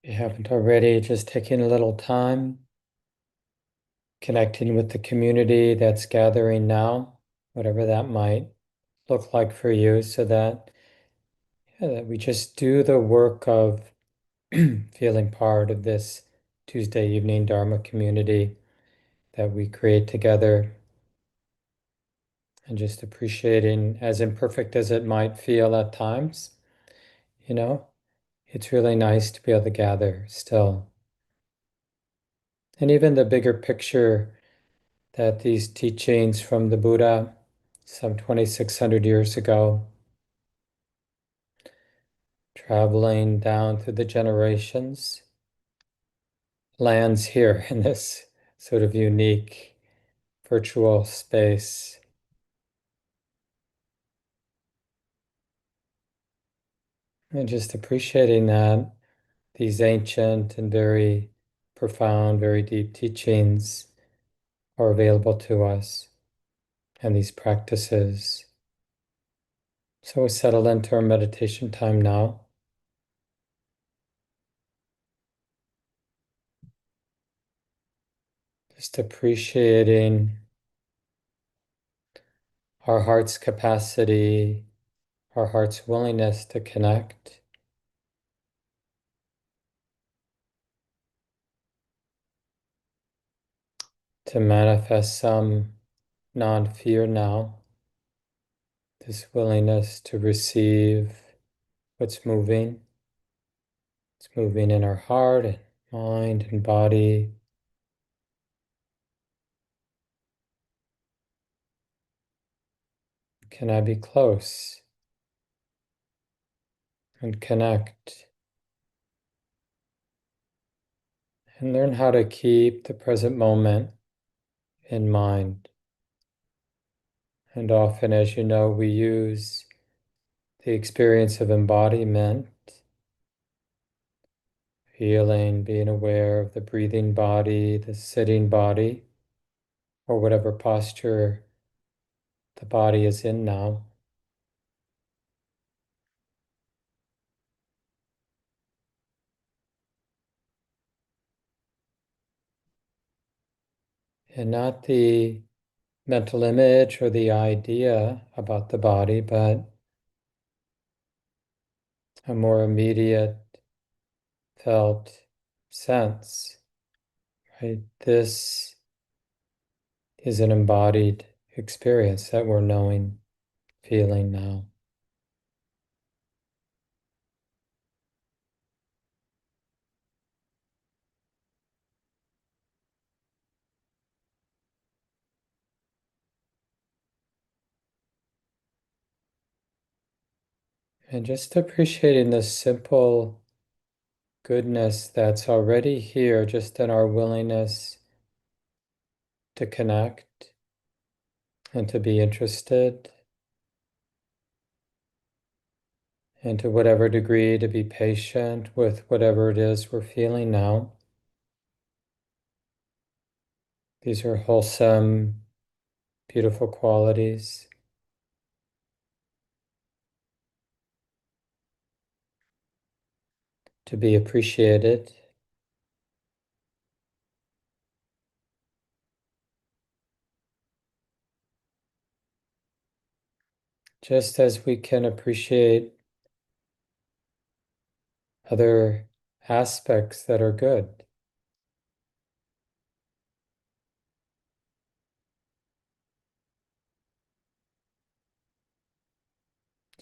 If you haven't already, just taking a little time, connecting with the community that's gathering now, whatever that might look like for you, so that we just do the work of feeling part of this Tuesday evening Dharma community that we create together, and just appreciating, as imperfect as it might feel at times, you know, it's really nice to be able to gather still. And even the bigger picture that these teachings from the Buddha some 2,600 years ago, traveling down through the generations, lands here in this sort of unique virtual space. And just appreciating that these ancient and very profound, very deep teachings are available to us, and these practices. So we settle into our meditation time now. Just appreciating our heart's capacity, our heart's willingness to connect, to manifest some non-fear now, this willingness to receive what's moving. It's moving in our heart and mind and body. Can I be close and connect and learn how to keep the present moment in mind? And often, as you know, we use the experience of embodiment, feeling, being aware of the breathing body, the sitting body, or whatever posture the body is in now. And not the mental image or the idea about the body, but a more immediate felt sense, right? This is an embodied experience that we're knowing, feeling now. And just appreciating this simple goodness that's already here, just in our willingness to connect and to be interested, and to whatever degree to be patient with whatever it is we're feeling now. These are wholesome, beautiful qualities to be appreciated. Just as we can appreciate other aspects that are good.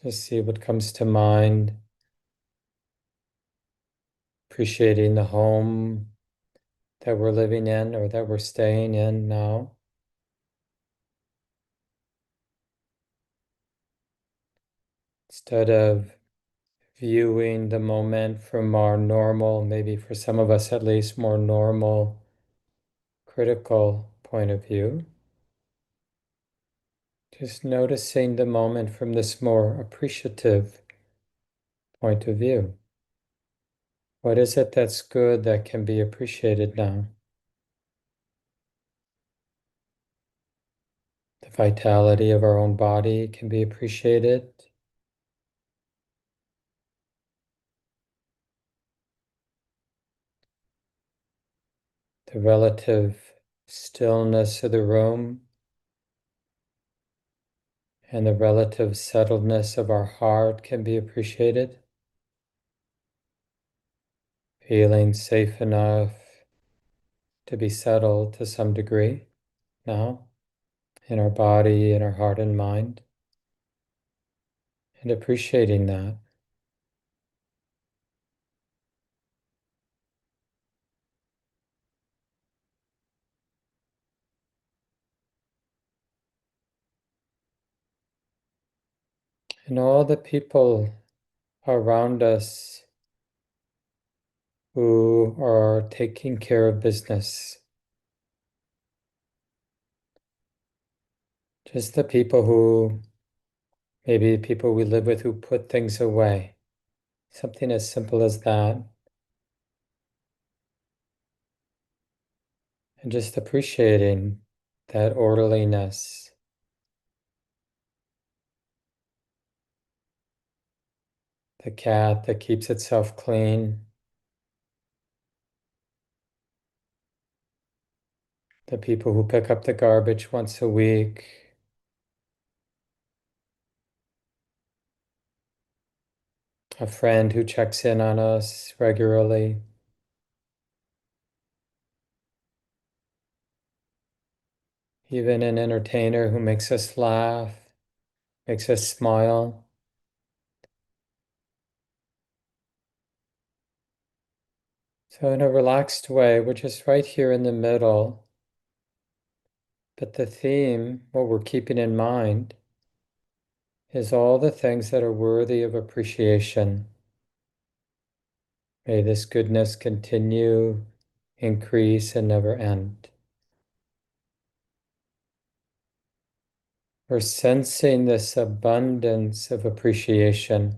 Just see what comes to mind. Appreciating the home that we're living in or that we're staying in now. Instead of viewing the moment from our normal, maybe for some of us at least, more normal, critical point of view. Just noticing the moment from this more appreciative point of view. What is it that's good that can be appreciated now? The vitality of our own body can be appreciated. The relative stillness of the room and the relative settledness of our heart can be appreciated. Feeling safe enough to be settled to some degree now in our body, in our heart and mind, and appreciating that. And all the people around us who are taking care of business, just the people who, maybe people we live with who put things away, something as simple as that. And just appreciating that orderliness, the cat that keeps itself clean, the people who pick up the garbage once a week, a friend who checks in on us regularly, even an entertainer who makes us laugh, makes us smile. So in a relaxed way, we're just right here in the middle. But the theme, what we're keeping in mind, is all the things that are worthy of appreciation. May this goodness continue, increase, and never end. We're sensing this abundance of appreciation.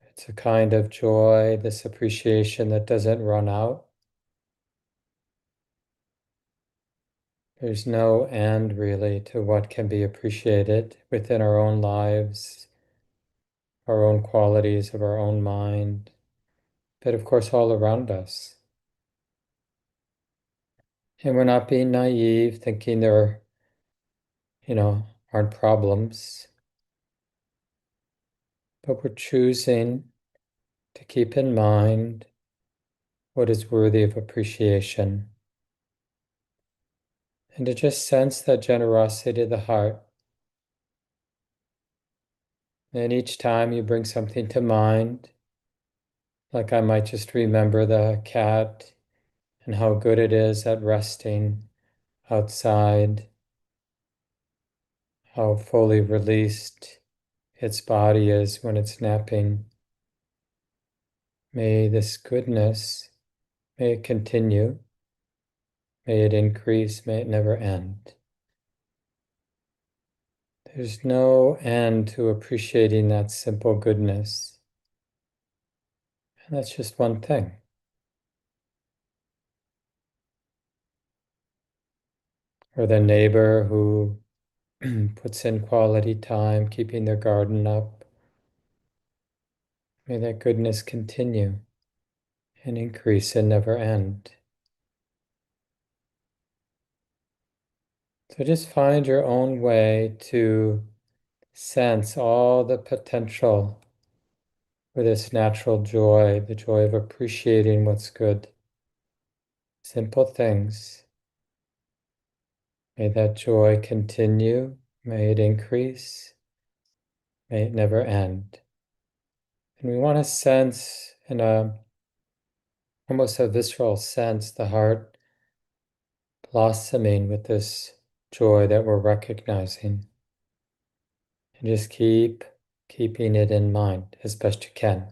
It's a kind of joy, this appreciation that doesn't run out. There's no end really to what can be appreciated within our own lives, our own qualities of our own mind, but of course all around us. And we're not being naive, thinking there, aren't problems, but we're choosing to keep in mind what is worthy of appreciation and to just sense that generosity of the heart. And each time you bring something to mind, like I might just remember the cat and how good it is at resting outside, how fully released its body is when it's napping. May this goodness, may it continue, may it increase, may it never end. There's no end to appreciating that simple goodness. And that's just one thing. Or the neighbor who puts in quality time, keeping their garden up. May that goodness continue and increase and never end. So just find your own way to sense all the potential for this natural joy, the joy of appreciating what's good. Simple things. May that joy continue. May it increase. May it never end. And we want to sense in almost a visceral sense the heart blossoming with this joy that we're recognizing. And just keeping it in mind as best you can.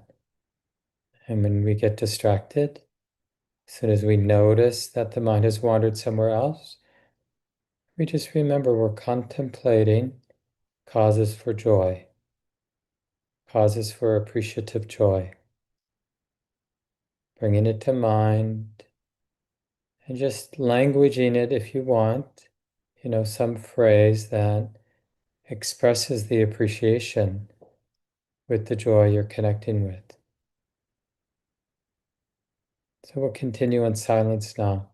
And when we get distracted, as soon as we notice that the mind has wandered somewhere else, we just remember we're contemplating causes for joy, causes for appreciative joy. Bringing it to mind and just languaging it if you want, some phrase that expresses the appreciation with the joy you're connecting with. So we'll continue in silence now.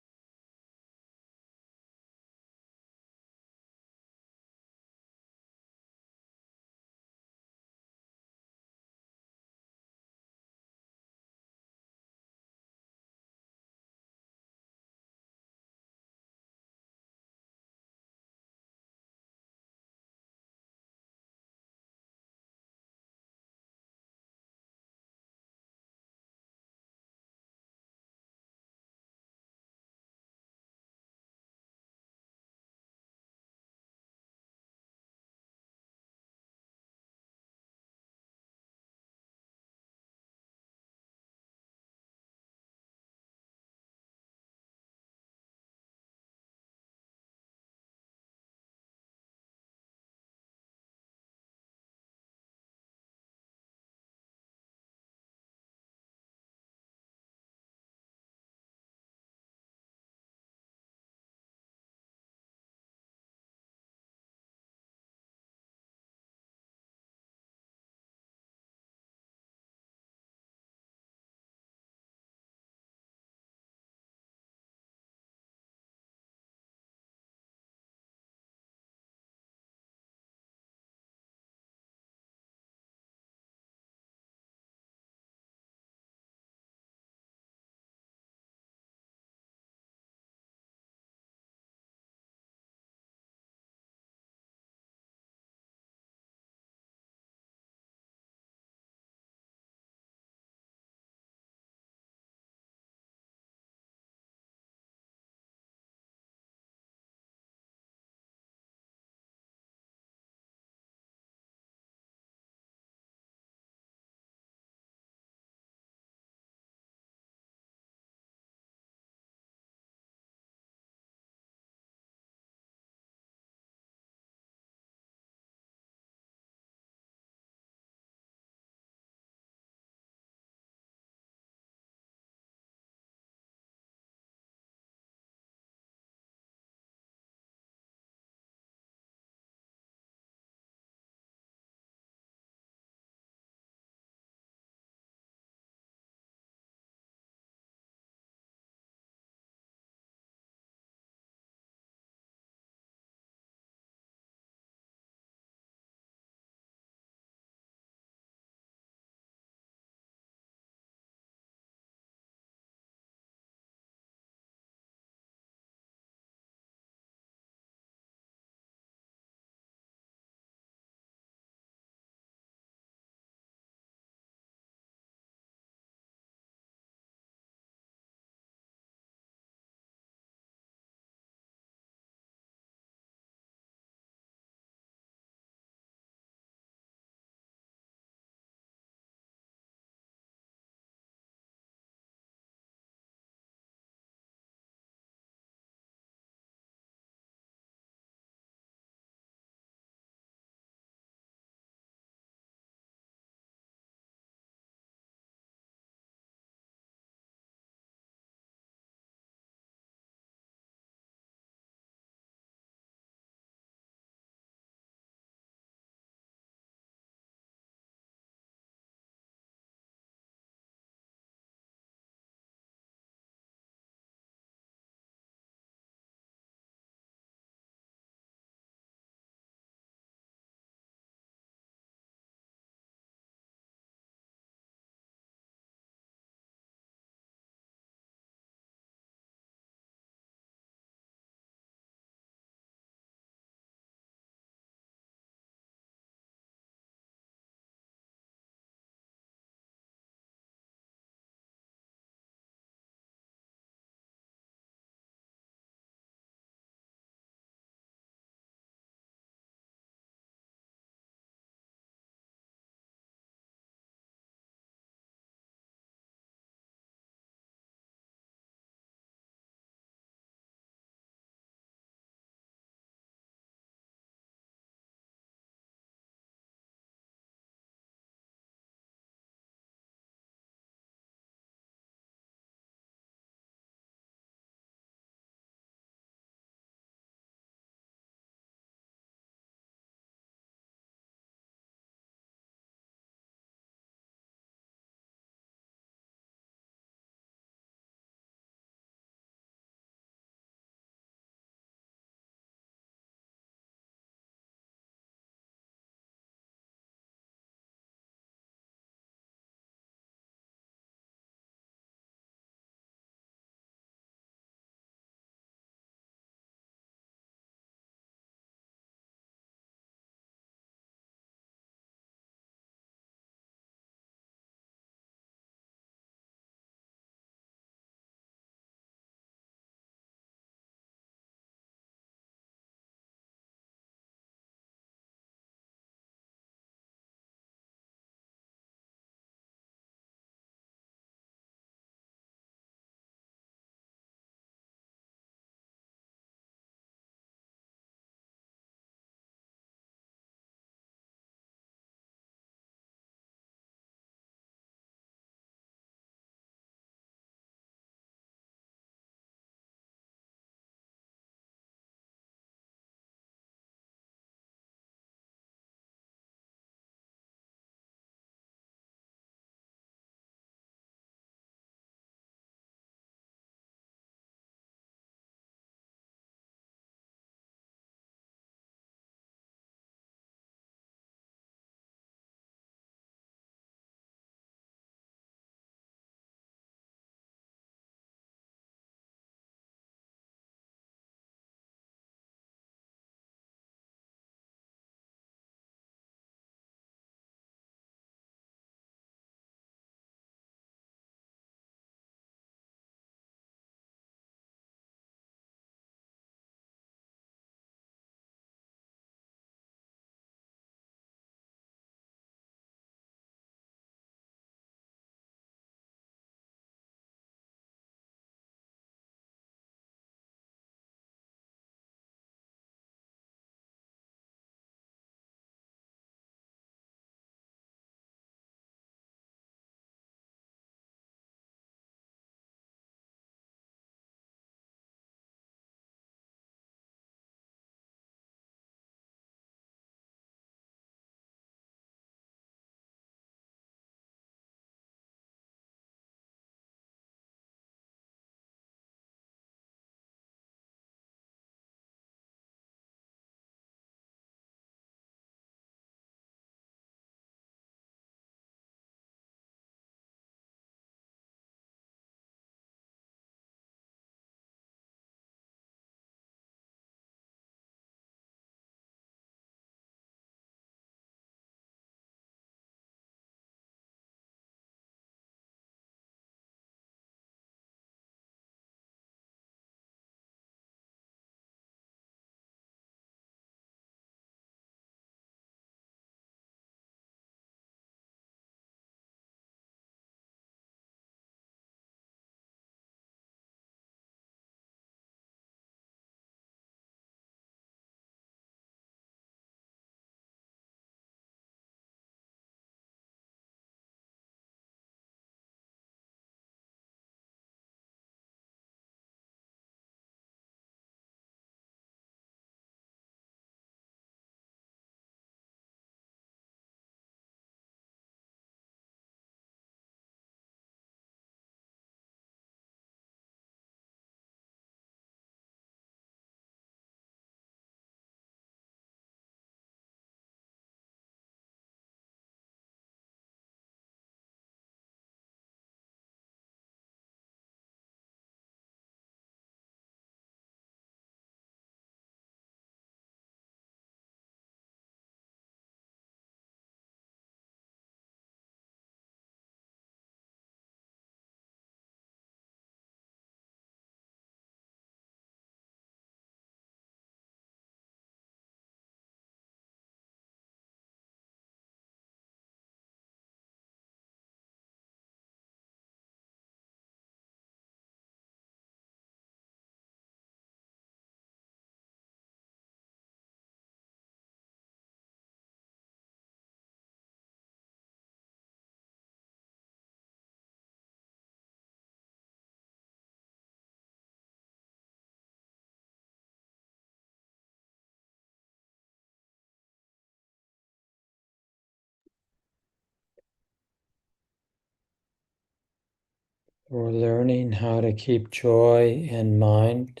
We're learning how to keep joy in mind,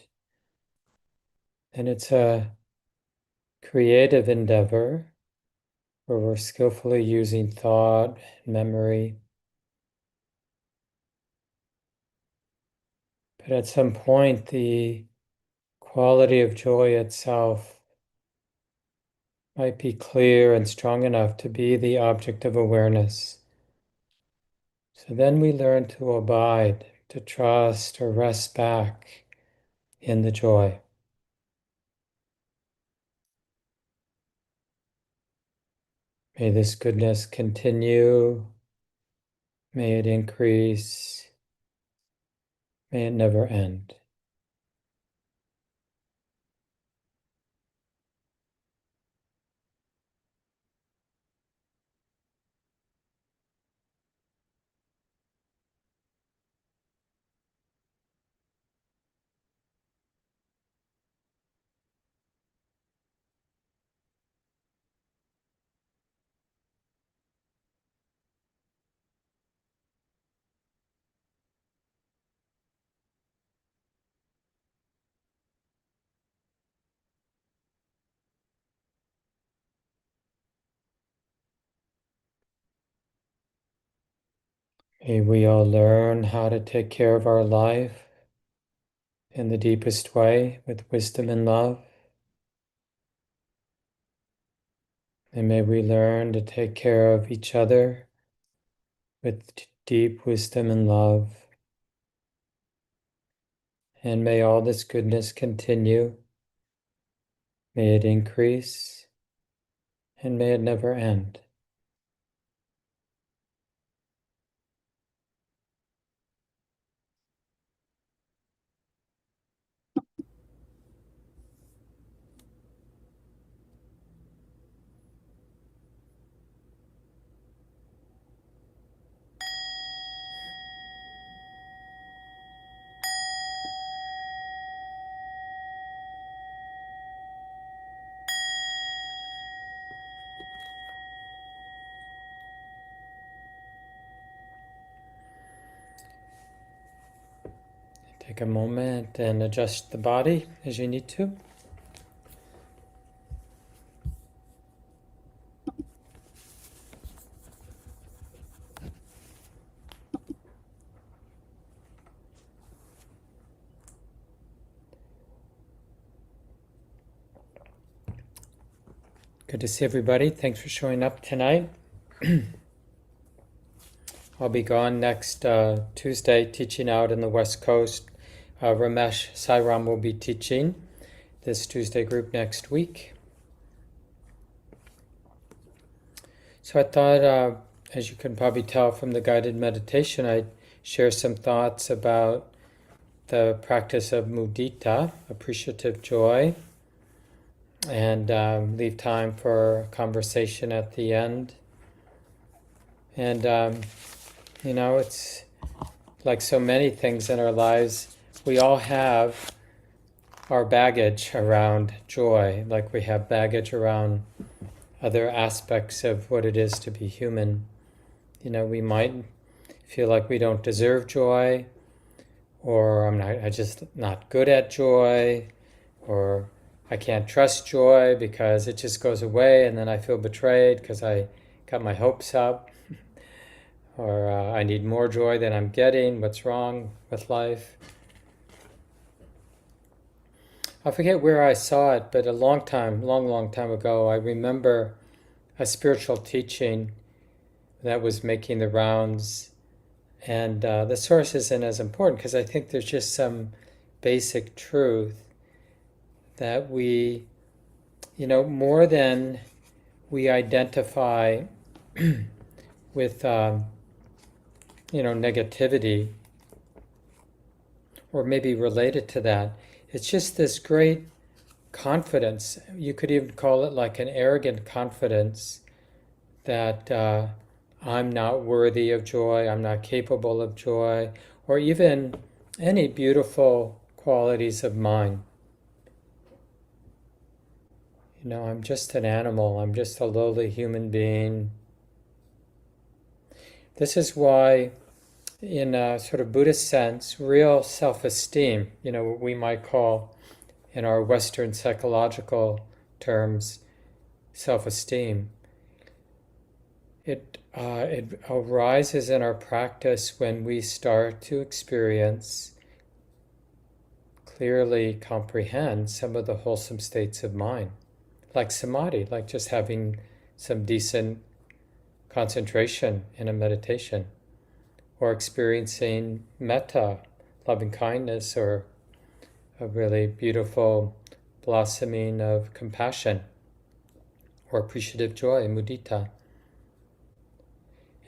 and it's a creative endeavor where we're skillfully using thought, memory. But at some point, the quality of joy itself might be clear and strong enough to be the object of awareness. So then we learn to abide, to trust or rest back in the joy. May this goodness continue. May it increase. May it never end. May we all learn how to take care of our life in the deepest way with wisdom and love. And may we learn to take care of each other with deep wisdom and love. And may all this goodness continue. May it increase. And may it never end. Take a moment and adjust the body as you need to. Good to see everybody. Thanks for showing up tonight. I'll be gone next Tuesday, teaching out in the West Coast. Ramesh Sairam will be teaching this Tuesday group next week. So I thought, as you can probably tell from the guided meditation, I'd share some thoughts about the practice of mudita, appreciative joy, and leave time for conversation at the end. And, it's like so many things in our lives, we all have our baggage around joy, like we have baggage around other aspects of what it is to be human. We might feel like we don't deserve joy, or I'm just not good at joy, or I can't trust joy because it just goes away and then I feel betrayed because I got my hopes up, or I need more joy than I'm getting. What's wrong with life? I forget where I saw it, but a long time ago, I remember a spiritual teaching that was making the rounds. And the source isn't as important because I think there's just some basic truth that we, more than we identify with, negativity, or maybe related to that, it's just this great confidence. You could even call it like an arrogant confidence that I'm not worthy of joy, I'm not capable of joy, or even any beautiful qualities of mine. I'm just an animal, I'm just a lowly human being. This is why in a sort of Buddhist sense, real self-esteem, what we might call in our Western psychological terms, self-esteem. It arises in our practice when we start to experience, clearly comprehend some of the wholesome states of mind, like samadhi, like just having some decent concentration in a meditation, or experiencing metta, loving kindness, or a really beautiful blossoming of compassion, or appreciative joy, mudita.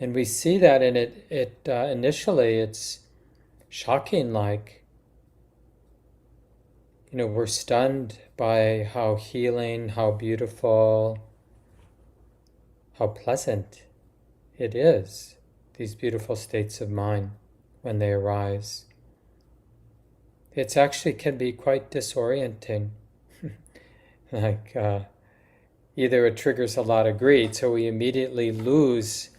And we see that in it initially it's shocking, like, we're stunned by how healing, how beautiful, how pleasant it is, these beautiful states of mind when they arise. It actually can be quite disorienting. Like, either it triggers a lot of greed, so we immediately lose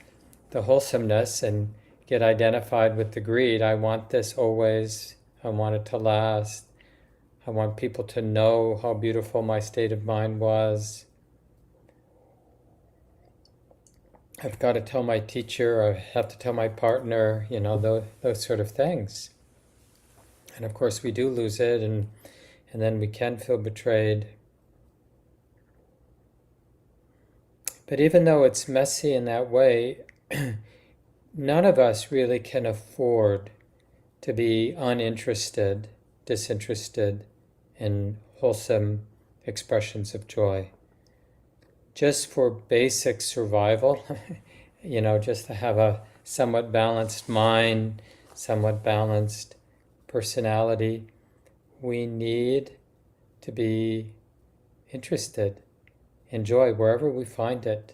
the wholesomeness and get identified with the greed. I want this always. I want it to last. I want people to know how beautiful my state of mind was. I've got to tell my teacher, or I have to tell my partner, those sort of things. And of course we do lose it, and then we can feel betrayed. But even though it's messy in that way, none of us really can afford to be uninterested, disinterested in wholesome expressions of joy. Just for basic survival, just to have a somewhat balanced mind, somewhat balanced personality, we need to be interested in joy wherever we find it,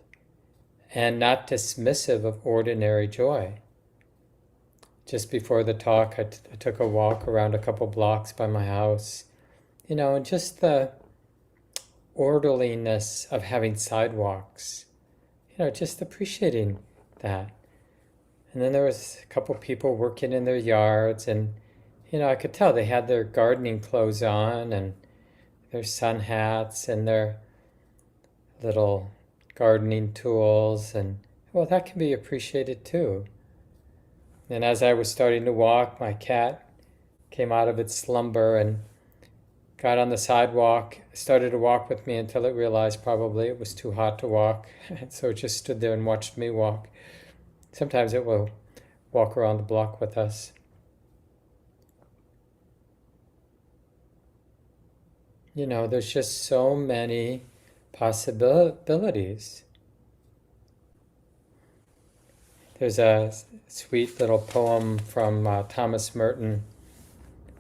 and not dismissive of ordinary joy. Just before the talk, I took a walk around a couple blocks by my house, and just the orderliness of having sidewalks, just appreciating that. And then there was a couple people working in their yards, and I could tell they had their gardening clothes on and their sun hats and their little gardening tools, and well, that can be appreciated too. And as I was starting to walk, my cat came out of its slumber and got on the sidewalk, started to walk with me until it realized probably it was too hot to walk, and so it just stood there and watched me walk. Sometimes it will walk around the block with us. There's just so many possibilities. There's a sweet little poem from Thomas Merton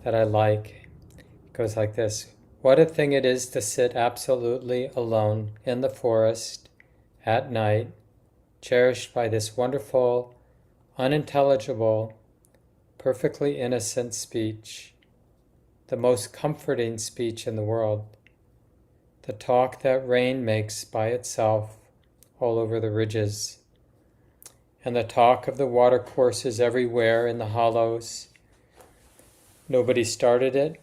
that I like. It goes like this: "What a thing it is to sit absolutely alone in the forest at night, cherished by this wonderful, unintelligible, perfectly innocent speech, the most comforting speech in the world, the talk that rain makes by itself all over the ridges, and the talk of the watercourses everywhere in the hollows. Nobody started it.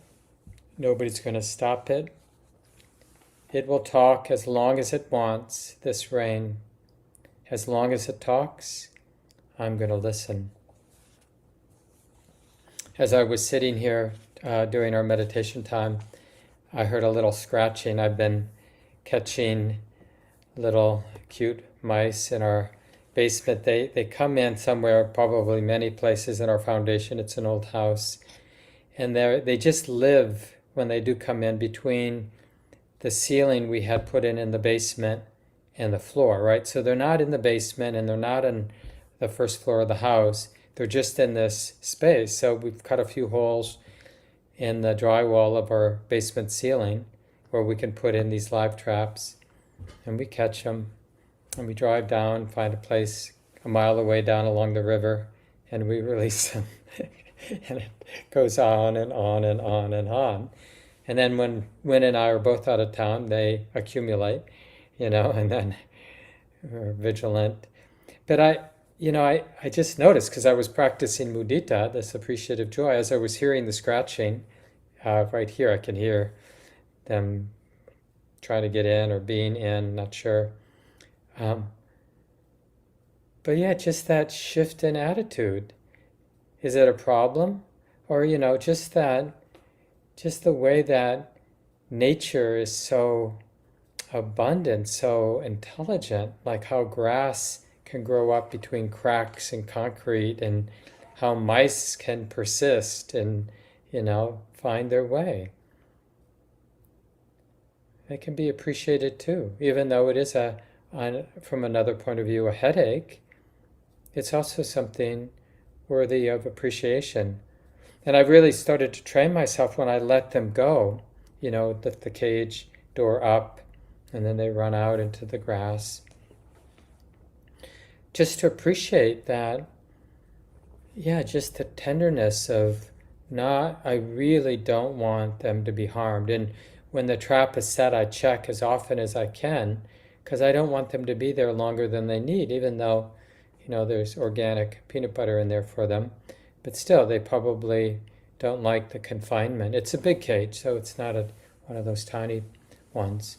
Nobody's going to stop it. It will talk as long as it wants, this rain. As long as it talks, I'm going to listen." As I was sitting here during our meditation time, I heard a little scratching. I've been catching little cute mice in our basement. They come in somewhere, probably many places in our foundation. It's an old house. And they just live, when they do come in, between the ceiling we had put in the basement and the floor, right? So they're not in the basement and they're not in the first floor of the house. They're just in this space. So we've cut a few holes in the drywall of our basement ceiling where we can put in these live traps, and we catch them, and we drive down, find a place a mile away down along the river, and we release them. And it goes on and on and on and on. And then when Wynn and I are both out of town, they accumulate, and then we're vigilant. But I just noticed because I was practicing mudita, this appreciative joy, as I was hearing the scratching right here, I can hear them trying to get in or being in, not sure. Um, but yeah, just that shift in attitude. Is it a problem? Or, just the way that nature is so abundant, so intelligent, like how grass can grow up between cracks in concrete and how mice can persist and, find their way. It can be appreciated too, even though it is from another point of view, a headache. It's also something worthy of appreciation. And I've really started to train myself when I let them go, lift the cage door up and then they run out into the grass. Just to appreciate that, yeah, just the tenderness of I really don't want them to be harmed. And when the trap is set, I check as often as I can because I don't want them to be there longer than they need, even though, there's organic peanut butter in there for them. But still, they probably don't like the confinement. It's a big cage, so it's not one of those tiny ones.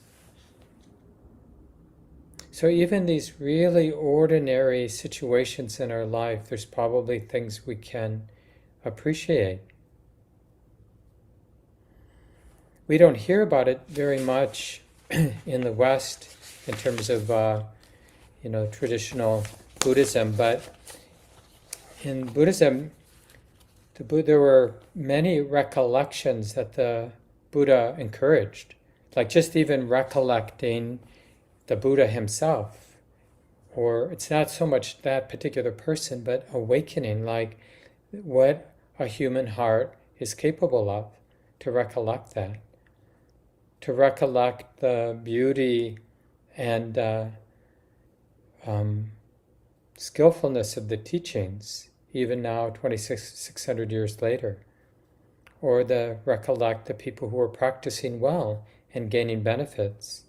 So even these really ordinary situations in our life, there's probably things we can appreciate. We don't hear about it very much in the West in terms of, traditional Buddhism, but in Buddhism, there were many recollections that the Buddha encouraged, like just even recollecting the Buddha himself, or it's not so much that particular person, but awakening, like what a human heart is capable of, to recollect that, to recollect the beauty and skillfulness of the teachings, even now 600 years later, or recollect the people who are practicing well and gaining benefits,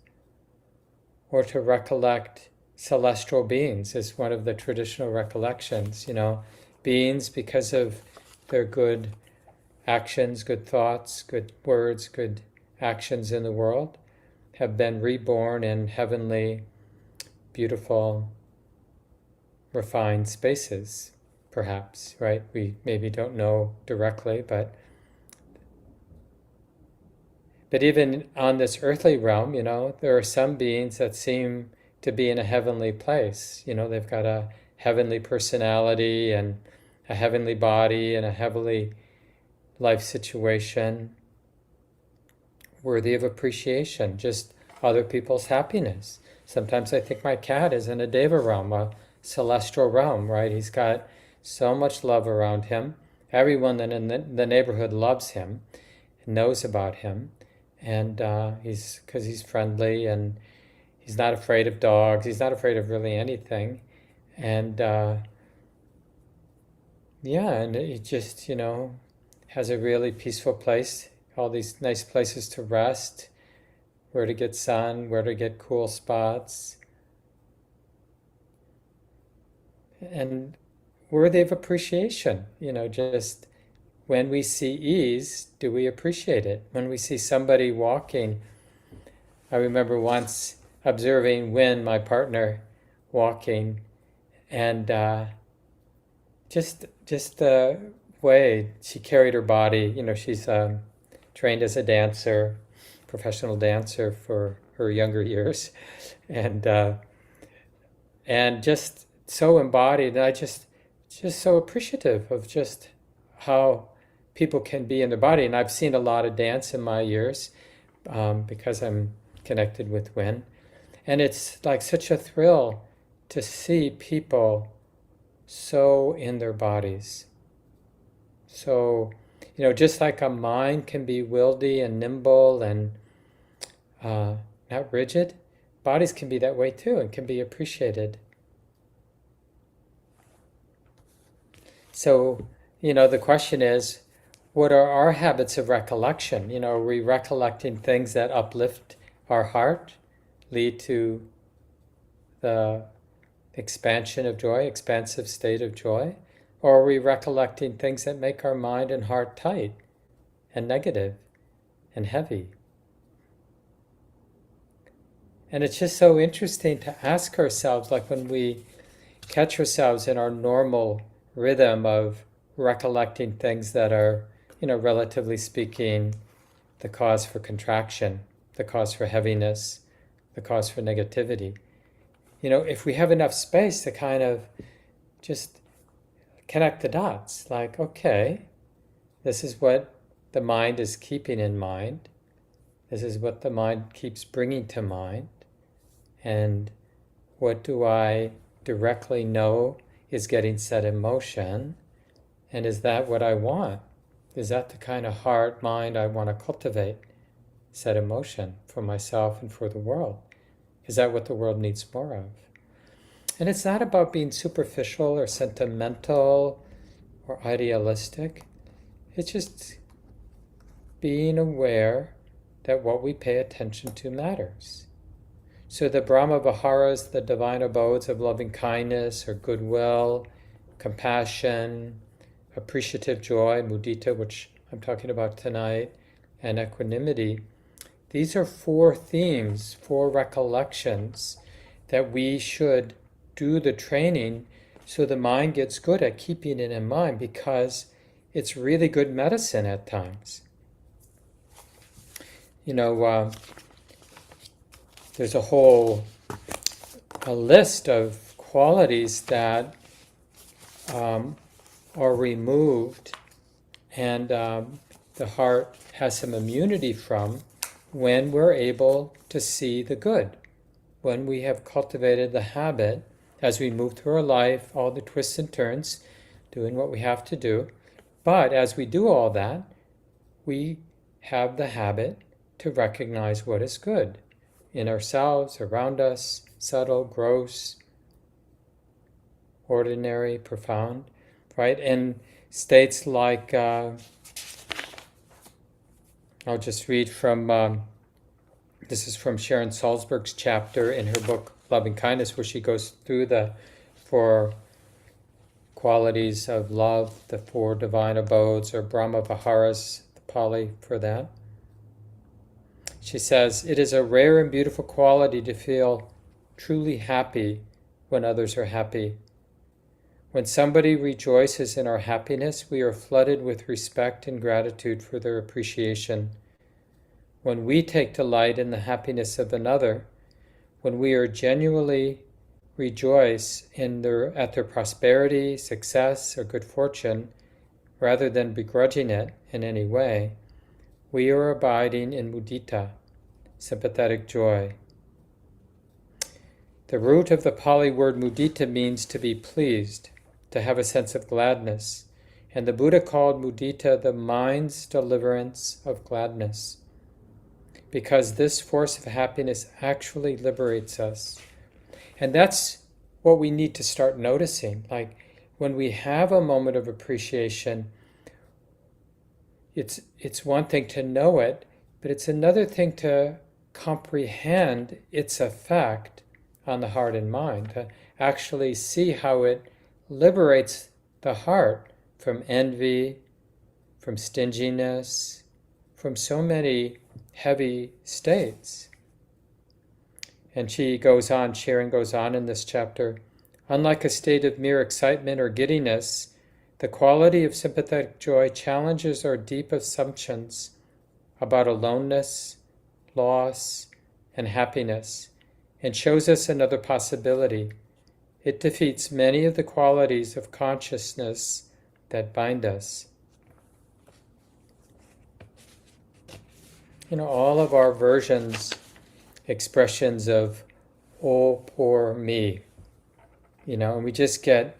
or to recollect celestial beings is one of the traditional recollections, beings because of their good actions, good thoughts, good words, good actions in the world, have been reborn in heavenly, beautiful, refined spaces, perhaps, right? We maybe don't know directly, but even on this earthly realm, there are some beings that seem to be in a heavenly place. They've got a heavenly personality and a heavenly body and a heavenly life situation worthy of appreciation, just other people's happiness. Sometimes I think my cat is in a deva realm, a celestial realm, right? He's got so much love around him. Everyone in the neighborhood loves him, knows about him, and because he's friendly and he's not afraid of dogs. He's not afraid of really anything, and and he just has a really peaceful place. All these nice places to rest, where to get sun, where to get cool spots, and worthy of appreciation. Just when we see ease, do we appreciate it? When we see somebody walking, I remember once observing Wynn, my partner, walking, and just the way she carried her body. She's trained as a dancer, professional dancer for her younger years, and just so embodied. And I just so appreciative of just how people can be in their body. And I've seen a lot of dance in my years because I'm connected with Wynn. And it's like such a thrill to see people so in their bodies. So, just like a mind can be wieldy and nimble and not rigid, bodies can be that way too and can be appreciated. So, the question is, what are our habits of recollection? Are we recollecting things that uplift our heart, lead to the expansion of joy, expansive state of joy? Or are we recollecting things that make our mind and heart tight and negative and heavy? And it's just so interesting to ask ourselves, like when we catch ourselves in our normal rhythm of recollecting things that are, relatively speaking, the cause for contraction, the cause for heaviness, the cause for negativity. If we have enough space to kind of just connect the dots, like, okay, this is what the mind is keeping in mind. This is what the mind keeps bringing to mind. And what do I directly know is getting set in motion? And is that what I want? Is that the kind of heart, mind I want to cultivate, set in motion for myself and for the world? Is that what the world needs more of? And it's not about being superficial or sentimental or idealistic. It's just being aware that what we pay attention to matters. So the Brahma Viharas, the divine abodes of loving kindness or goodwill, compassion, appreciative joy, mudita, which I'm talking about tonight, and equanimity, these are 4 themes, 4 recollections that we should do the training so the mind gets good at keeping it in mind, because it's really good medicine at times. There's a list of qualities that are removed and the heart has some immunity from when we're able to see the good, when we have cultivated the habit as we move through our life, all the twists and turns, doing what we have to do. But as we do all that, we have the habit to recognize what is good in ourselves, around us, subtle, gross, ordinary, profound, right? And states like, I'll just read from, this is from Sharon Salzberg's chapter in her book, Loving Kindness, where she goes through the 4 qualities of love, the 4 divine abodes, or Brahma Viharas, the Pali for that. She says, "It is a rare and beautiful quality to feel truly happy when others are happy. When somebody rejoices in our happiness, we are flooded with respect and gratitude for their appreciation. When we take delight in the happiness of another, when we are genuinely rejoice at their prosperity, success, or good fortune, rather than begrudging it in any way, we are abiding in mudita, sympathetic joy." The root of the Pali word mudita means to be pleased, to have a sense of gladness. And the Buddha called mudita the mind's deliverance of gladness, because this force of happiness actually liberates us. And that's what we need to start noticing. Like when we have a moment of appreciation, it's one thing to know it, but it's another thing to comprehend its effect on the heart and mind, to actually see how it liberates the heart from envy, from stinginess, from so many heavy states. And Sharon goes on in this chapter, "Unlike a state of mere excitement or giddiness, the quality of sympathetic joy challenges our deep assumptions about aloneness, loss, and happiness, and shows us another possibility. It defeats many of the qualities of consciousness that bind us." All of our expressions of, "oh, poor me," and we just get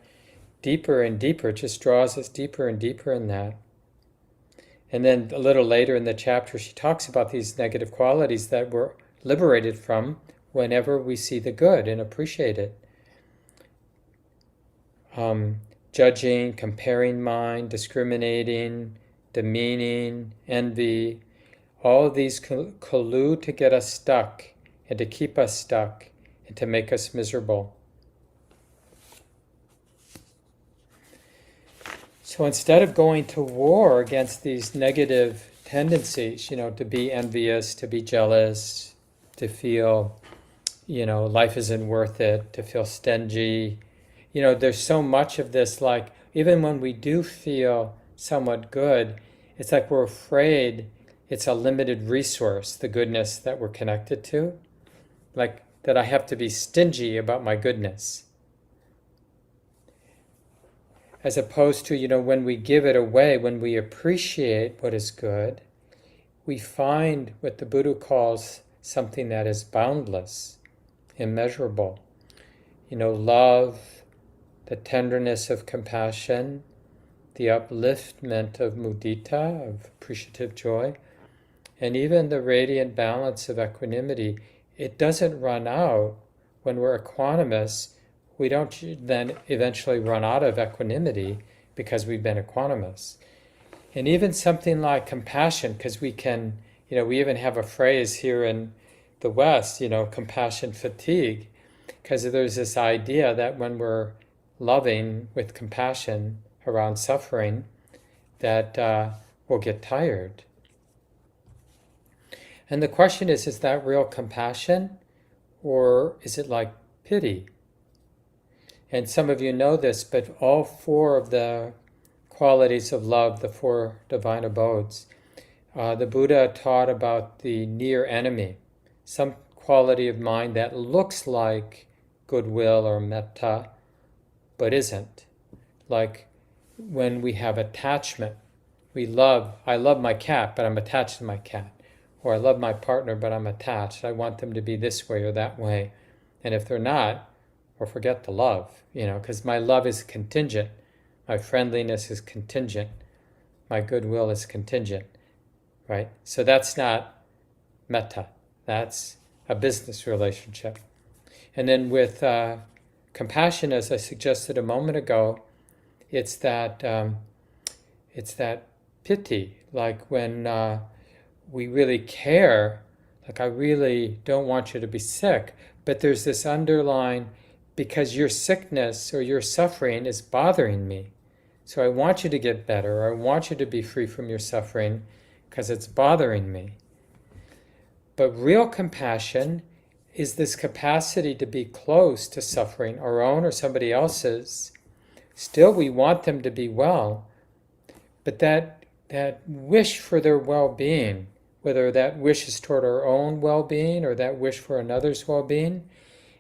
deeper and deeper. It just draws us deeper and deeper in that. And then a little later in the chapter, she talks about these negative qualities that we're liberated from whenever we see the good and appreciate it. Judging, comparing mind, discriminating, demeaning, envy, all of these collude to get us stuck and to keep us stuck and to make us miserable. So instead of going to war against these negative tendencies, to be envious, to be jealous, to feel, life isn't worth it, to feel stingy, there's so much of this, like, even when we do feel somewhat good, it's like we're afraid it's a limited resource, the goodness that we're connected to. Like, that I have to be stingy about my goodness. As opposed to, when we give it away, when we appreciate what is good, we find what the Buddha calls something that is boundless, immeasurable. Love, the tenderness of compassion, the upliftment of mudita, of appreciative joy, and even the radiant balance of equanimity. It doesn't run out. When we're equanimous, we don't then eventually run out of equanimity because we've been equanimous. And even something like compassion, because we can, we even have a phrase here in the West, compassion fatigue, because there's this idea that when we're loving with compassion around suffering, that we'll get tired. And the question is that real compassion, or is it like pity? And some of you know this, but all four of the qualities of love, the four divine abodes, the Buddha taught about the near enemy, some quality of mind that looks like goodwill or metta, but isn't. Like when we have attachment, I love my cat, but I'm attached to my cat. Or I love my partner, but I'm attached. I want them to be this way or that way. And if they're not, or forget the love, because my love is contingent. My friendliness is contingent. My goodwill is contingent, right? So that's not metta. That's a business relationship. And then with compassion, as I suggested a moment ago, it's that pity, like when we really care, like I really don't want you to be sick, but there's this underlying, because your sickness or your suffering is bothering me. So I want you to get better, or I want you to be free from your suffering because it's bothering me. But real compassion is this capacity to be close to suffering, our own or somebody else's. Still, we want them to be well, but that wish for their well-being, whether that wish is toward our own well-being or that wish for another's well-being,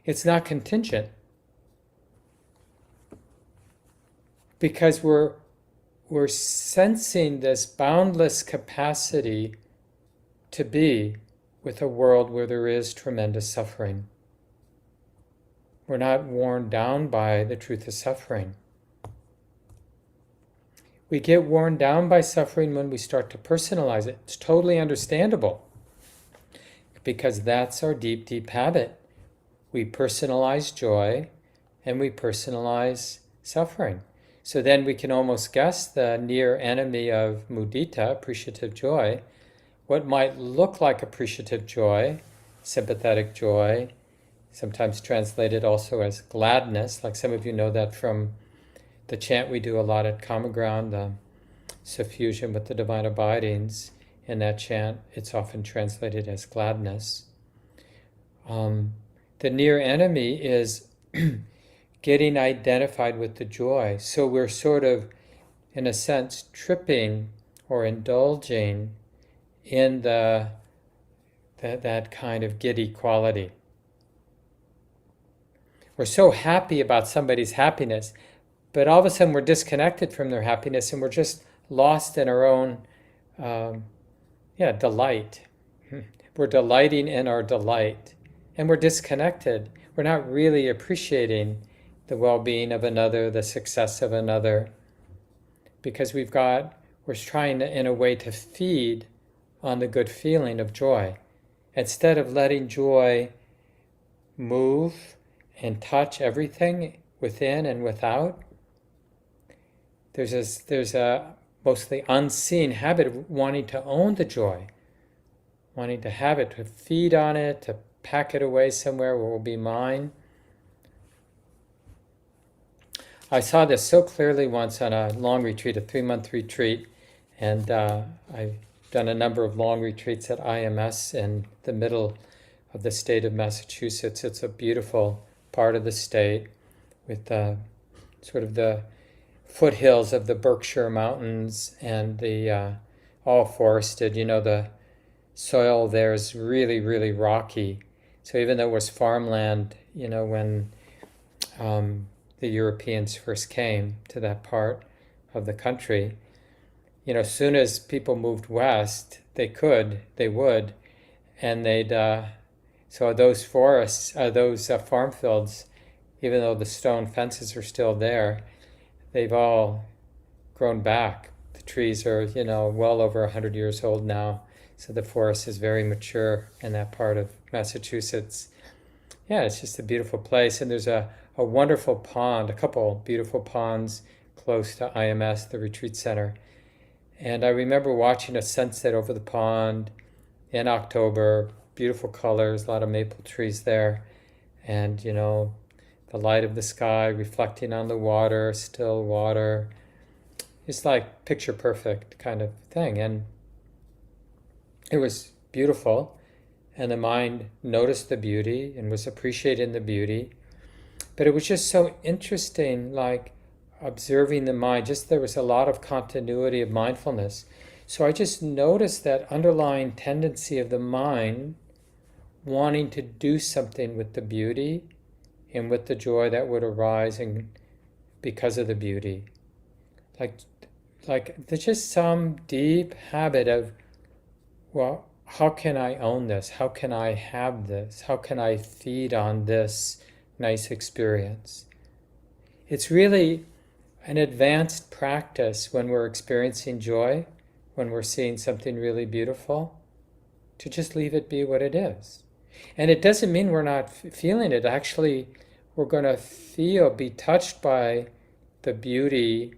it's not contingent. Because we're sensing this boundless capacity to be with a world where there is tremendous suffering. We're not worn down by the truth of suffering. We get worn down by suffering when we start to personalize it. It's totally understandable, because that's our deep, deep habit. We personalize joy and we personalize suffering. So then we can almost guess the near enemy of mudita, appreciative joy, what might look like appreciative joy, sympathetic joy, sometimes translated also as gladness, like some of you know that from the chant we do a lot at Common Ground, the suffusion with the divine abidings. In that chant, it's often translated as gladness. The near enemy is getting identified with the joy. So we're sort of, in a sense, tripping or indulging in that kind of giddy quality. We're so happy about somebody's happiness, but all of a sudden we're disconnected from their happiness and we're just lost in our own delight. We're delighting in our delight, and we're disconnected. We're not really appreciating the well-being of another, the success of another, because we're trying in a way to feed on the good feeling of joy, instead of letting joy move and touch everything within and without. There's a mostly unseen habit of wanting to own the joy, wanting to have it, to feed on it, to pack it away somewhere where it will be mine. I saw this so clearly once on a long retreat, a 3-month retreat, and I've done a number of long retreats at IMS in the middle of the state of Massachusetts. It's a beautiful part of the state with sort of the foothills of the Berkshire Mountains and the all forested. The soil there is really, really rocky. So even though it was farmland, when the Europeans first came to that part of the country, as soon as people moved west, they would, and they'd, so those forests, those farm fields, even though the stone fences are still there, they've all grown back. The trees are, well over 100 years old now. So the forest is very mature in that part of Massachusetts. Yeah, it's just a beautiful place. And there's a wonderful pond, a couple beautiful ponds close to IMS, the retreat center. And I remember watching a sunset over the pond in October, beautiful colors, a lot of maple trees there. And, the light of the sky reflecting on the water, still water. It's like picture perfect kind of thing. And it was beautiful. And the mind noticed the beauty and was appreciating the beauty. But it was just so interesting, like observing the mind. Just there was a lot of continuity of mindfulness. So I just noticed that underlying tendency of the mind wanting to do something with the beauty and with the joy that would arise because of the beauty. Like there's just some deep habit of, well, how can I own this? How can I have this? How can I feed on this nice experience? It's really an advanced practice when we're experiencing joy, when we're seeing something really beautiful, to just leave it be what it is. And it doesn't mean we're not feeling it. Actually, we're going to be touched by the beauty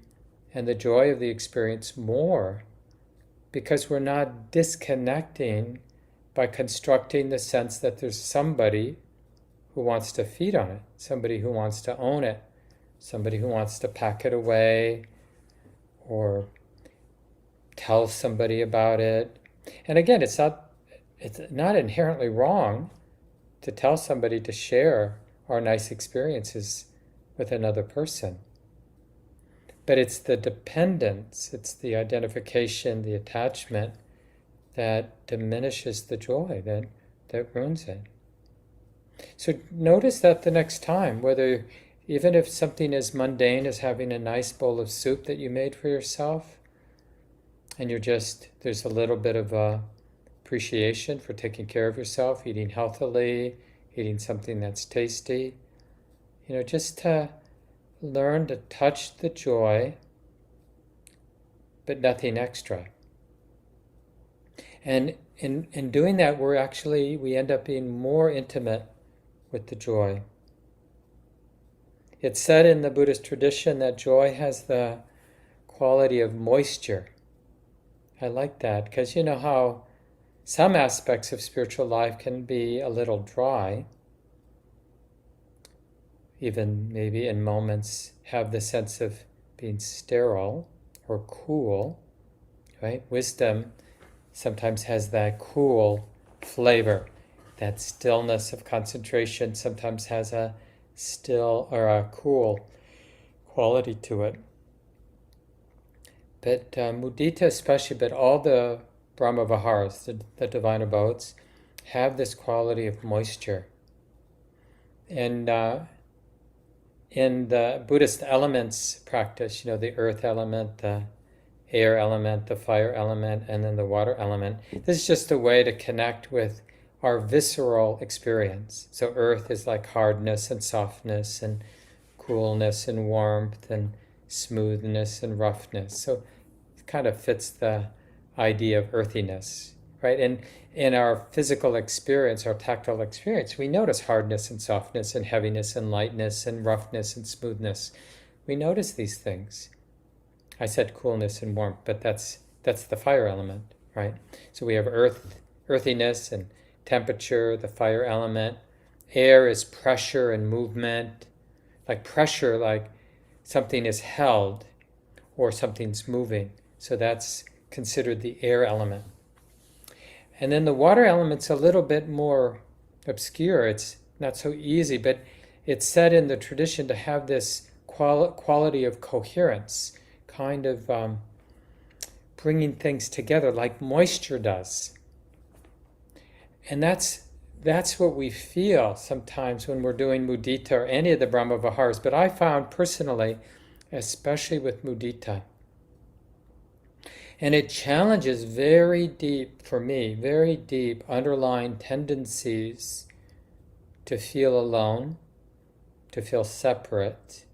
and the joy of the experience more, because we're not disconnecting by constructing the sense that there's somebody who wants to feed on it, somebody who wants to own it, somebody who wants to pack it away or tell somebody about it. And again, it's not inherently wrong to tell somebody to share our nice experiences with another person. But it's the dependence, it's the identification, the attachment that diminishes the joy, that ruins it. So notice that the next time, whether even if something as mundane as having a nice bowl of soup that you made for yourself, and there's a little bit of appreciation for taking care of yourself, eating healthily, eating something that's tasty, just to learn to touch the joy, but nothing extra. And in doing that, we end up being more intimate with the joy. It's said in the Buddhist tradition that joy has the quality of moisture. I like that, because you know how some aspects of spiritual life can be a little dry, even maybe in moments have the sense of being sterile or cool, right? Wisdom sometimes has that cool flavor. That stillness of concentration sometimes has a still or a cool quality to it. But mudita especially, but all the Brahma Viharas, the divine abodes, have this quality of moisture. And in the Buddhist elements practice, the earth element, the air element, the fire element, and then the water element, this is just a way to connect with our visceral experience. So earth is like hardness and softness and coolness and warmth and smoothness and roughness. So it kind of fits the idea of earthiness, right? And in our physical experience, our tactile experience, we notice hardness and softness and heaviness and lightness and roughness and smoothness. We notice these things. I said coolness and warmth, but that's the fire element, right? So we have earthiness and temperature, the fire element. Air is pressure and movement. Like pressure, like something is held or something's moving. So that's considered the air element. And then the water element's a little bit more obscure. It's not so easy, but it's said in the tradition to have this quality of coherence, kind of bringing things together like moisture does. And that's what we feel sometimes when we're doing mudita or any of the Brahma Viharas. But I found personally, especially with mudita, and it challenges very deep, for me, very deep underlying tendencies to feel alone, to feel separate,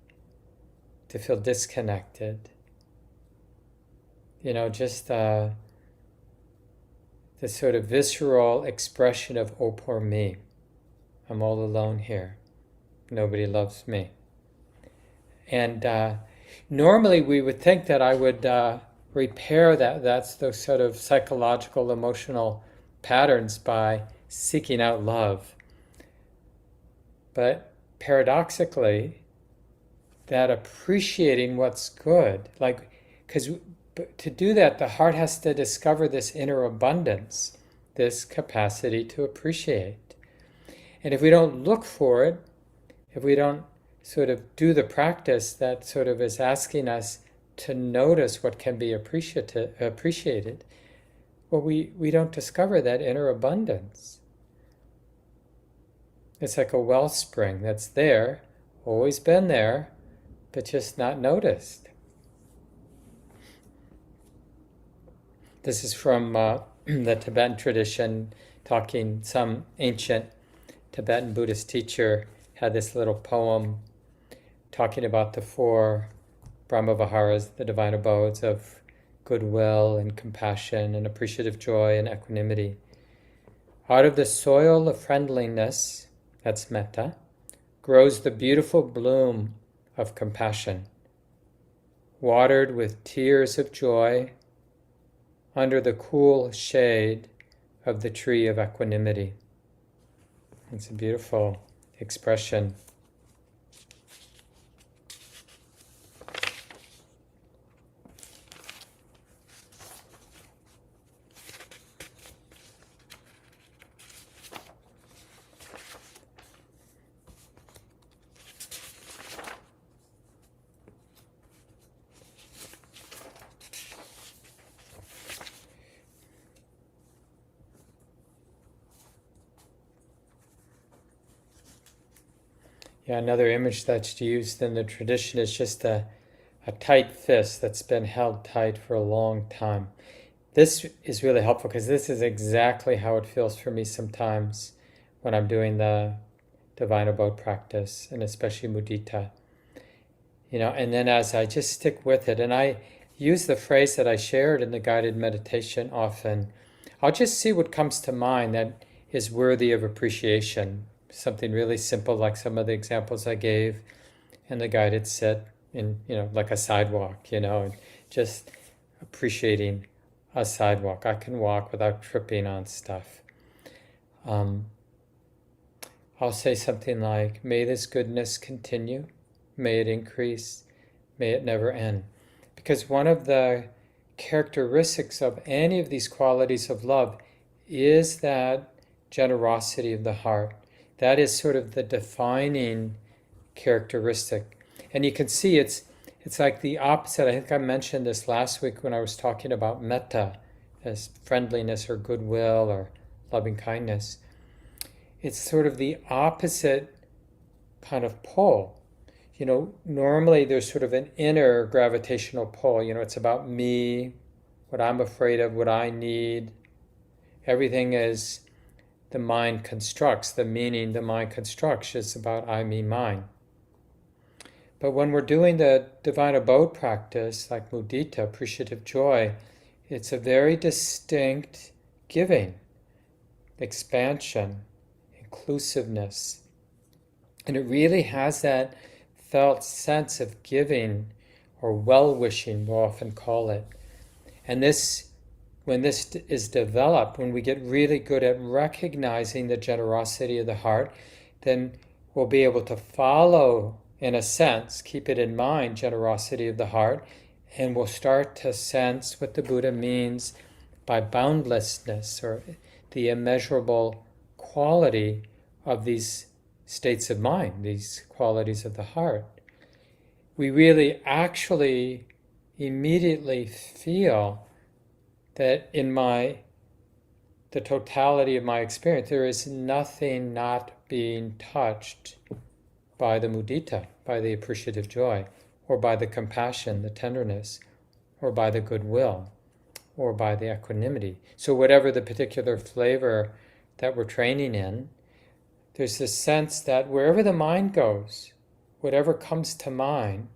to feel disconnected. Just this sort of visceral expression of, oh, poor me. I'm all alone here. Nobody loves me. And normally we would think that I would repair that's those sort of psychological, emotional patterns by seeking out love. But paradoxically, that appreciating what's good, because to do that, the heart has to discover this inner abundance, this capacity to appreciate. And if we don't look for it, if we don't sort of do the practice that sort of is asking us to notice what can be appreciated, well, we don't discover that inner abundance. It's like a wellspring that's there, always been there, but just not noticed. This is from the Tibetan tradition, talking, some ancient Tibetan Buddhist teacher had this little poem talking about the 4 Brahma Viharas, the divine abodes of goodwill and compassion and appreciative joy and equanimity. Out of the soil of friendliness, that's metta, grows the beautiful bloom of compassion, watered with tears of joy under the cool shade of the tree of equanimity. It's a beautiful expression. Yeah, another image that's used in the tradition is just a tight fist that's been held tight for a long time. This is really helpful because this is exactly how it feels for me sometimes when I'm doing the divine abode practice, and especially mudita. And then as I just stick with it, and I use the phrase that I shared in the guided meditation often, I'll just see what comes to mind that is worthy of appreciation. Something really simple like some of the examples I gave in the guided sit, in like a sidewalk, and just appreciating a sidewalk. I can walk without tripping on stuff. I'll say something like, may this goodness continue, may it increase, may it never end. Because one of the characteristics of any of these qualities of love is that generosity of the heart. That is sort of the defining characteristic. And you can see it's like the opposite. I think I mentioned this last week when I was talking about metta, as friendliness or goodwill or loving kindness. It's sort of the opposite kind of pull. Normally there's sort of an inner gravitational pull. It's about me, what I'm afraid of, what I need. Everything is the mind constructs, the meaning the mind constructs is about I, me, mine. But when we're doing the divine abode practice, like mudita, appreciative joy, it's a very distinct giving, expansion, inclusiveness. And it really has that felt sense of giving or well-wishing, we'll often call it. And when this is developed, when we get really good at recognizing the generosity of the heart, then we'll be able to follow in a sense, keep it in mind, generosity of the heart, and we'll start to sense what the Buddha means by boundlessness, or the immeasurable quality of these states of mind, these qualities of the heart. We really actually immediately feel that in the totality of my experience, there is nothing not being touched by the mudita, by the appreciative joy, or by the compassion, the tenderness, or by the goodwill, or by the equanimity. So whatever the particular flavor that we're training in, there's this sense that wherever the mind goes, whatever comes to mind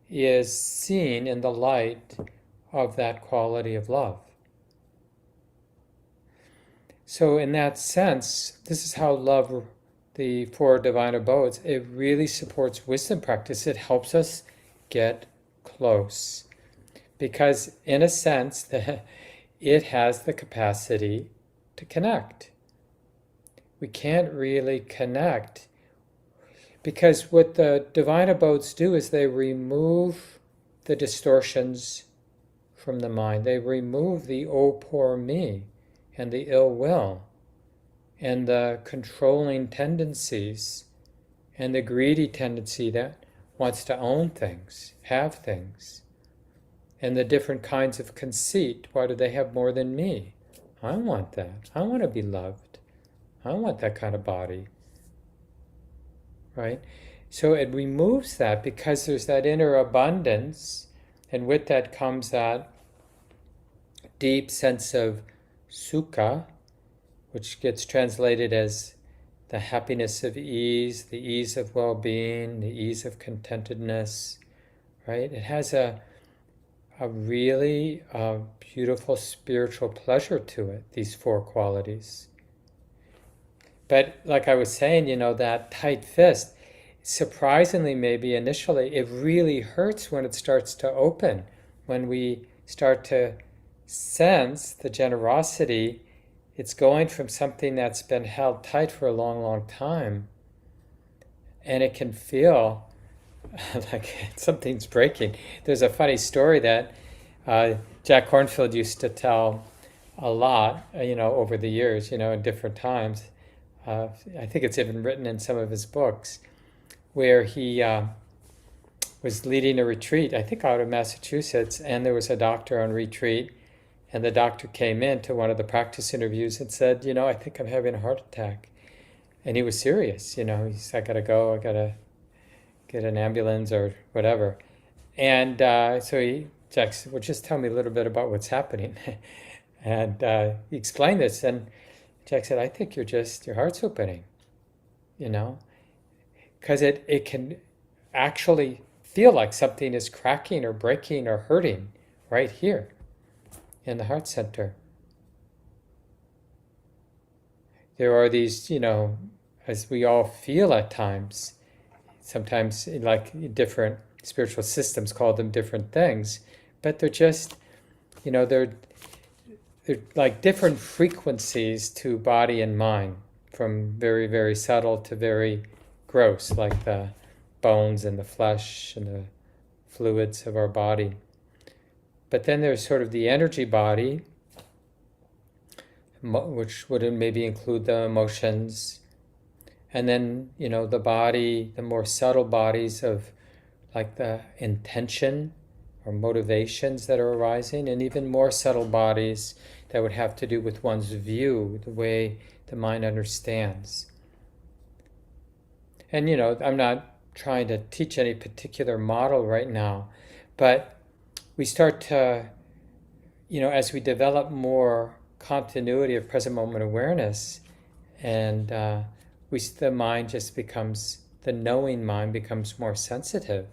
is seen in the light of that quality of love. So in that sense, this is how love, the four divine abodes, it really supports wisdom practice. It helps us get close. Because in a sense, it has the capacity to connect. We can't really connect because what the divine abodes do is they remove the distortions from the mind. They remove the oh poor me and the ill will and the controlling tendencies and the greedy tendency that wants to own things, have things, and the different kinds of conceit. Why do they have more than me? I want that. I want to be loved. I want that kind of body. Right? So it removes that because there's that inner abundance, and with that comes that deep sense of sukha, which gets translated as the happiness of ease, the ease of well-being, the ease of contentedness, right? It has a really beautiful spiritual pleasure to it, these four qualities. But like I was saying, that tight fist, surprisingly maybe initially, it really hurts when it starts to open, when we start to sense the generosity. It's going from something that's been held tight for a long, long time, and it can feel like something's breaking. There's a funny story that Jack Kornfield used to tell a lot, over the years, in different times. I think it's even written in some of his books, where he was leading a retreat, I think out of Massachusetts, and there was a doctor on retreat, and the doctor came in to one of the practice interviews and said, I think I'm having a heart attack. And he was serious, he said, I gotta go, I gotta get an ambulance or whatever. And so Jack said, well, just tell me a little bit about what's happening. And he explained this, and Jack said, I think your heart's opening, because it can actually feel like something is cracking or breaking or hurting right here in the heart center. There are these, as we all feel at times, sometimes like different spiritual systems call them different things, but they're just, they're like different frequencies to body and mind, from very, very subtle to very gross, like the bones and the flesh and the fluids of our body. But then there's sort of the energy body, which would maybe include the emotions. And then, the body, the more subtle bodies of like the intention or motivations that are arising, and even more subtle bodies that would have to do with one's view, the way the mind understands. And, I'm not trying to teach any particular model right now, but we start to, as we develop more continuity of present moment awareness, and the mind just becomes, the knowing mind becomes more sensitive,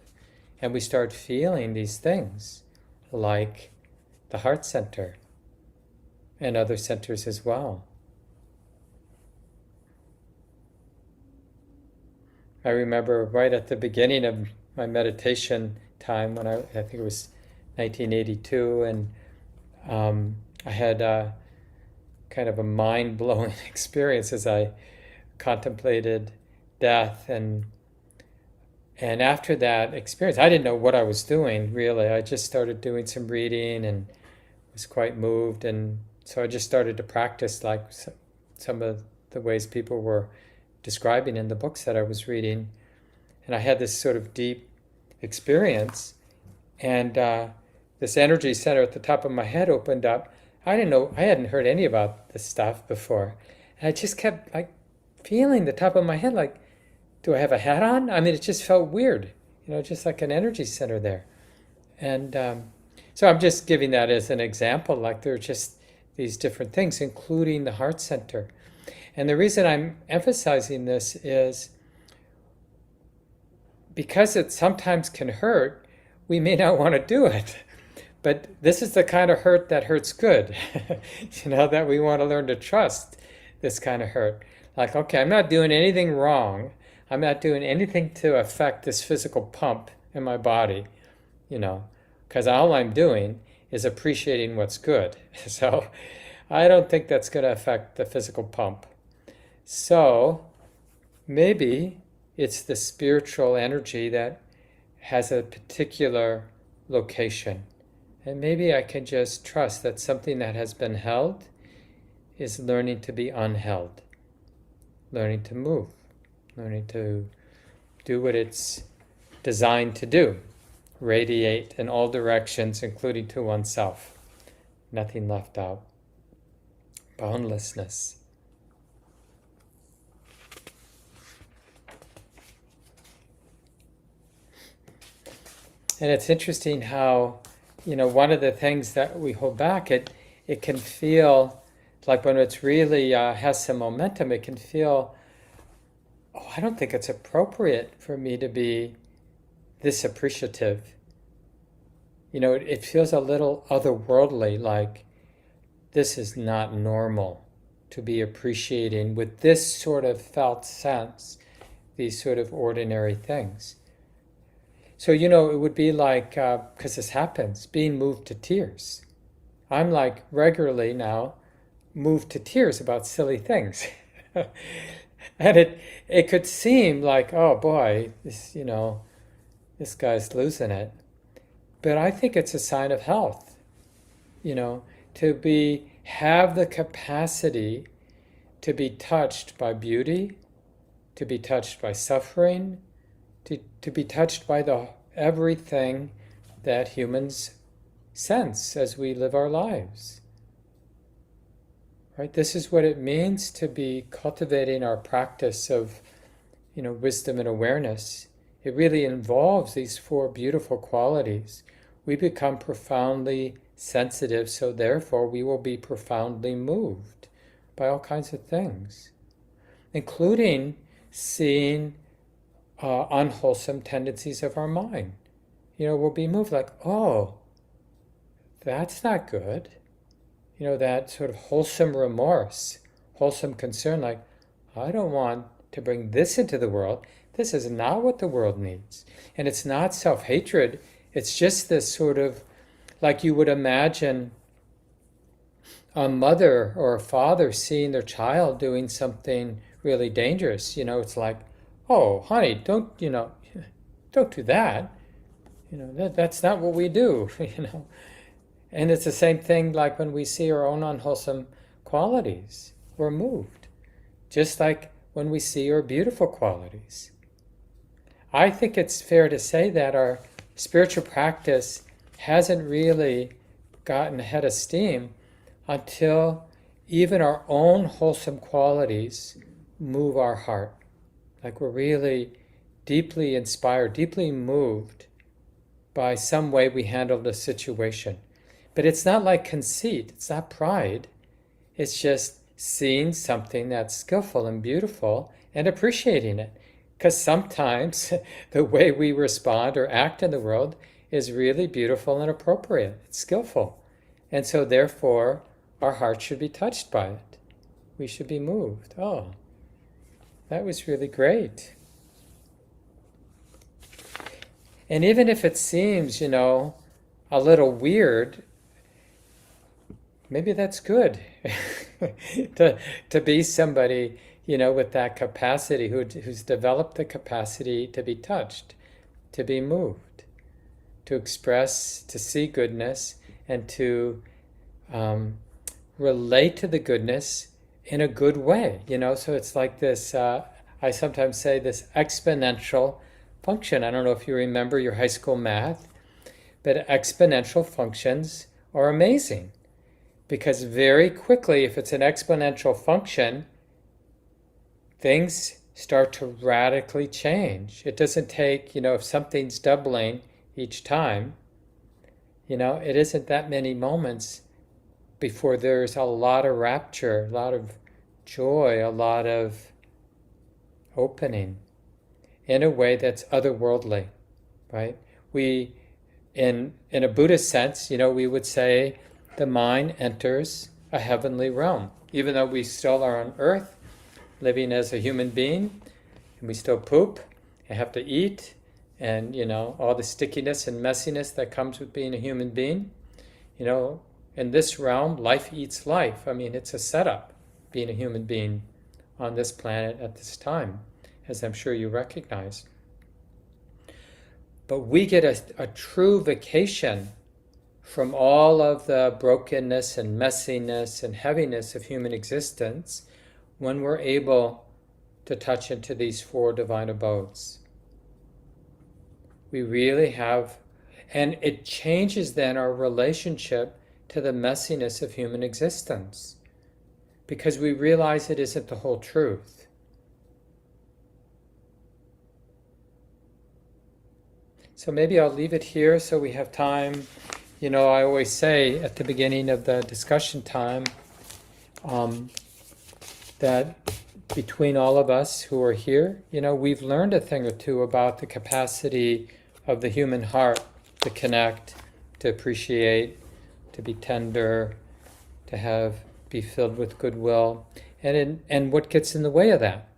and we start feeling these things like the heart center and other centers as well. I remember right at the beginning of my meditation time, when I think it was 1982, and I had kind of a mind-blowing experience as I contemplated death, and And after that experience, I didn't know what I was doing really. I just started doing some reading and was quite moved. And so I just started to practice like some of the ways people were describing in the books that I was reading. And I had this sort of deep experience. And this energy center at the top of my head opened up. I didn't know, I hadn't heard any about this stuff before. And I just kept like feeling the top of my head like, do I have a hat on? I mean, it just felt weird, just like an energy center there. And so I'm just giving that as an example, like there are just these different things, including the heart center. And the reason I'm emphasizing this is because it sometimes can hurt, we may not want to do it. But this is the kind of hurt that hurts good, that we want to learn to trust this kind of hurt. Like, okay, I'm not doing anything wrong. I'm not doing anything to affect this physical pump in my body, because all I'm doing is appreciating what's good. So I don't think that's going to affect the physical pump. So maybe it's the spiritual energy that has a particular location. And maybe I can just trust that something that has been held is learning to be unheld, learning to move, learning to do what it's designed to do, radiate in all directions, including to oneself. Nothing left out. Boundlessness. And it's interesting how, one of the things that we hold back, it can feel like when it's really has some momentum, it can feel, I don't think it's appropriate for me to be this appreciative. It feels a little otherworldly, like this is not normal to be appreciating with this sort of felt sense, these sort of ordinary things. So, it would be like, because this happens, being moved to tears. I'm like regularly now moved to tears about silly things. And it could seem like, oh boy, this guy's losing it. But I think it's a sign of health, to have the capacity to be touched by beauty, to be touched by suffering, to be touched by everything that humans sense as we live our lives. Right? This is what it means to be cultivating our practice of, wisdom and awareness. It really involves these four beautiful qualities. We become profoundly sensitive, so therefore we will be profoundly moved by all kinds of things, including seeing unwholesome tendencies of our mind. We'll be moved like, oh, that's not good. That sort of wholesome remorse, wholesome concern, like, I don't want to bring this into the world. This is not what the world needs. And it's not self-hatred. It's just this sort of, like you would imagine a mother or a father seeing their child doing something really dangerous. It's like, oh, honey, don't do that. That's not what we do, And it's the same thing like when we see our own unwholesome qualities, we're moved. Just like when we see our beautiful qualities. I think it's fair to say that our spiritual practice hasn't really gotten ahead of steam until even our own wholesome qualities move our heart. Like we're really deeply inspired, deeply moved by some way we handled a situation. But it's not like conceit, it's not pride. It's just seeing something that's skillful and beautiful and appreciating it. Because sometimes the way we respond or act in the world is really beautiful and appropriate. It's skillful. And so therefore, our heart should be touched by it. We should be moved. Oh, that was really great. And even if it seems, a little weird, maybe that's good to be somebody, with that capacity, who's developed the capacity to be touched to be moved, to express, to see goodness, and to um, relate to the goodness in a good way. So it's like this, I sometimes say, this exponential function. I don't know if you remember your high school math, but exponential functions are amazing because very quickly, if it's an exponential function, things start to radically change. It doesn't take, if something's doubling each time, it isn't that many moments before there's a lot of rapture, a lot of joy, a lot of opening in a way that's otherworldly, right? We, in a Buddhist sense, we would say the mind enters a heavenly realm, even though we still are on earth, living as a human being, and we still poop and have to eat, and all the stickiness and messiness that comes with being a human being. In this realm, life eats life. I mean, it's a setup, being a human being on this planet at this time, as I'm sure you recognize. But we get a true vacation from all of the brokenness and messiness and heaviness of human existence when we're able to touch into these four divine abodes. We really have, and it changes then our relationship to the messiness of human existence because we realize it isn't the whole truth. So maybe I'll leave it here so we have time. I always say at the beginning of the discussion time that between all of us who are here, we've learned a thing or two about the capacity of the human heart to connect, to appreciate, to be tender, to be filled with goodwill, and what gets in the way of that.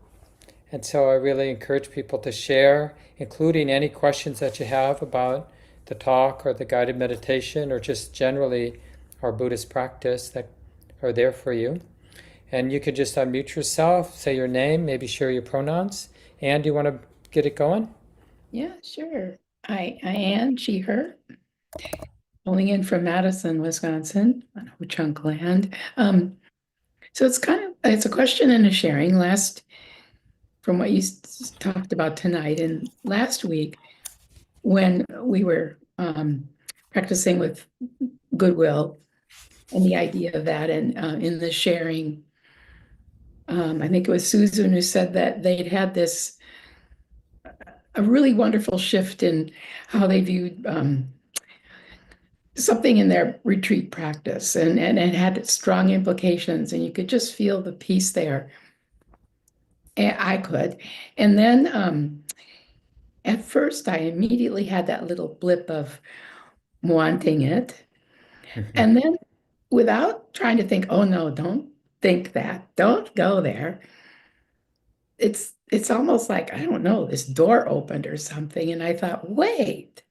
And so I really encourage people to share, including any questions that you have about the talk or the guided meditation or just generally our Buddhist practice that are there for you. And you could just unmute yourself, say your name, maybe share your pronouns. Anne, do you want to get it going? Yeah, sure. I am she, her, calling in from Madison, Wisconsin, on Ho Chunk land. So it's a question and a sharing. From what you talked about tonight and last week, when we were practicing with goodwill and the idea of that, and in the sharing, I think it was Susan who said that they'd had a really wonderful shift in how they viewed something in their retreat practice, and it had strong implications, and you could just feel the peace there. And I could. And then at first, I immediately had that little blip of wanting it. And then, without trying to think, oh no, don't think that, don't go there. It's almost like, I don't know, this door opened or something. And I thought, wait,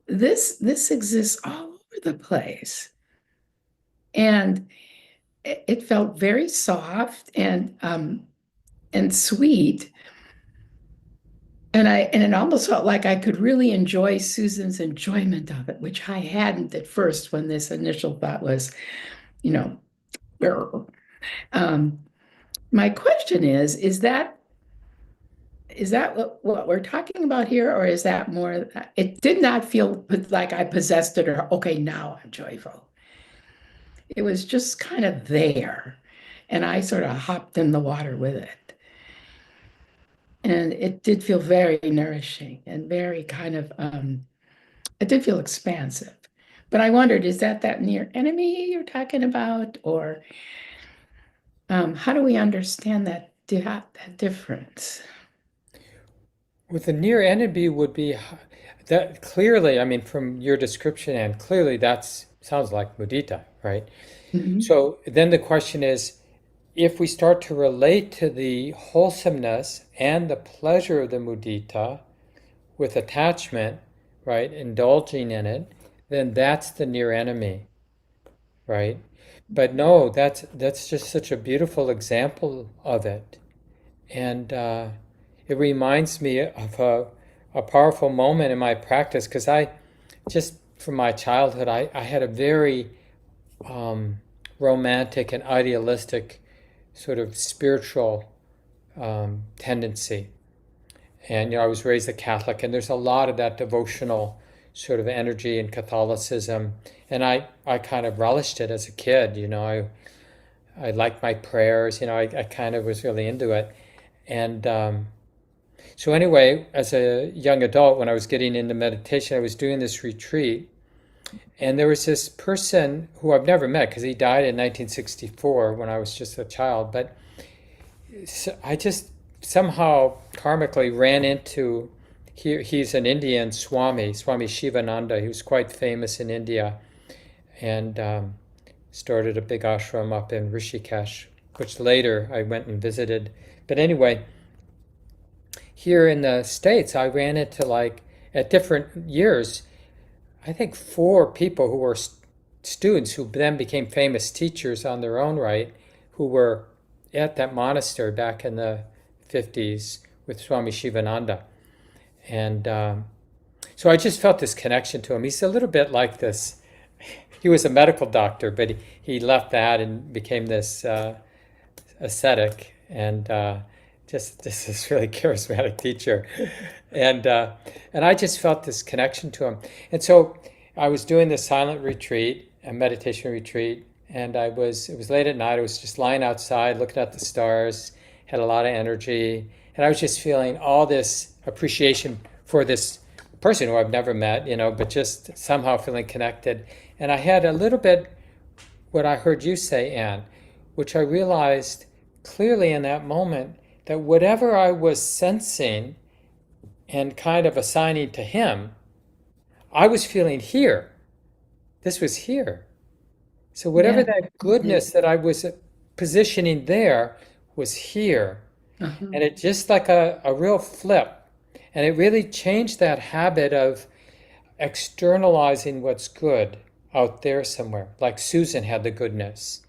this exists all over the place. And it felt very soft and sweet. And it almost felt like I could really enjoy Susan's enjoyment of it, which I hadn't at first when this initial thought was, you know, my question is that what we're talking about here, or is that more, it did not feel like I possessed it or, okay, now I'm joyful. It was just kind of there. And I sort of hopped in the water with it. And it did feel very nourishing and very kind of, it did feel expansive. But I wondered, is that near enemy you're talking about? Or how do we understand that difference? With the near enemy would be that clearly, I mean, from your description, and clearly that sounds like mudita, right? Mhm. So then the question is, if we start to relate to the wholesomeness and the pleasure of the mudita with attachment, right, indulging in it, then that's the near enemy, right? But no, that's just such a beautiful example of it, and it reminds me of a powerful moment in my practice because I just from my childhood, I had a very um, romantic and idealistic sort of spiritual tendency. And I was raised a Catholic, and there's a lot of that devotional sort of energy in Catholicism. And I kind of relished it as a kid. I liked my prayers. I kind of was really into it. And so anyway, as a young adult, when I was getting into meditation, I was doing this retreat, and there was this person who I've never met because he died in 1964 when I was just a child. But I just somehow karmically ran into he's an Indian Swami Shivananda. He was quite famous in India and started a big ashram up in Rishikesh, which later I went and visited. But anyway, here in the States, I ran into like at different years, I think four people who were students who then became famous teachers on their own right, who were at that monastery back in the 50s with Swami Shivananda. And so I just felt this connection to him. He's a little bit like this. He was a medical doctor, but he left that and became this ascetic and just this really charismatic teacher. And I just felt this connection to him. And so I was doing this silent retreat, a meditation retreat, and it was late at night. I was just lying outside looking at the stars, had a lot of energy, and I was just feeling all this appreciation for this person who I've never met, but just somehow feeling connected. And I had a little bit what I heard you say, Anne, which I realized clearly in that moment that whatever I was sensing and kind of assigning to him, I was feeling here. This was here. So whatever Yeah. that goodness that I was positioning there was here. Uh-huh. And it just like a real flip. And it really changed that habit of externalizing what's good out there somewhere, like Susan had the goodness.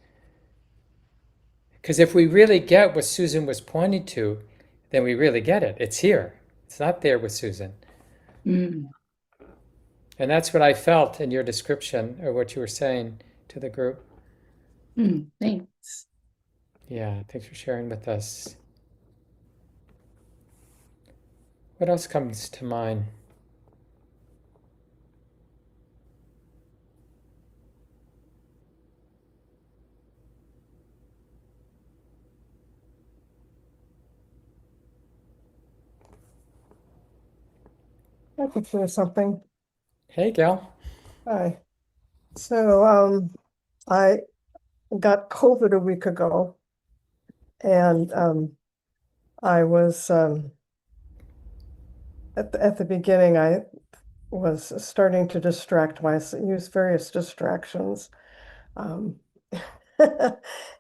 Because if we really get what Susan was pointing to, then we really get it. It's here. It's not there with Susan. Mm. And that's what I felt in your description or what you were saying to the group. Mm. Thanks. Yeah, thanks for sharing with us. What else comes to mind? I could share something. Hey, Gal. Hi. So, I got COVID a week ago, and I was at the beginning. I was starting to distract myself, use various distractions, um,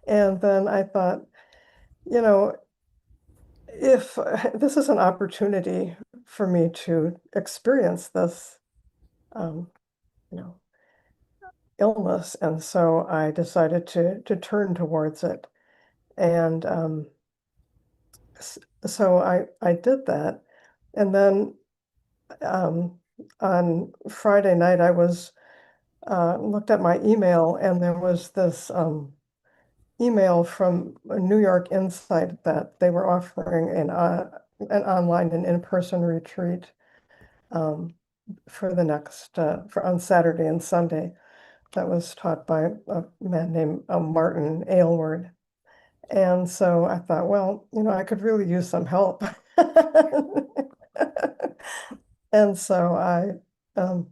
and then I thought, you know, if this is an opportunity for me to experience this, um, you know, illness, and so I decided to turn towards it. And so I did that. And then um, on Friday night, I was looked at my email, and there was this email from New York Insight that they were offering an online and in-person retreat um, for the next for on Saturday and Sunday that was taught by a man named Martin Aylward. And so I thought, well, I could really use some help. And so um,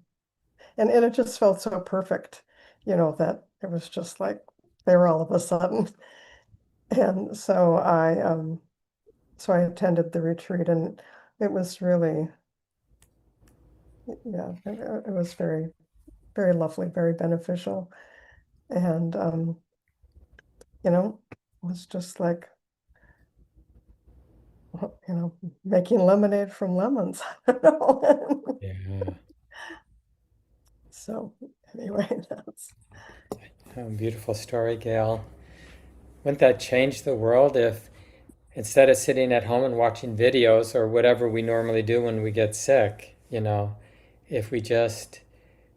and it just felt so perfect, that it was just like there all of a sudden. And so I attended the retreat, and it was really, yeah, it was very, very lovely, very beneficial. And, it was just like, making lemonade from lemons. I don't know. Yeah. So anyway, that's Oh, beautiful story, Gail. Wouldn't that change the world if instead of sitting at home and watching videos or whatever we normally do when we get sick, if we just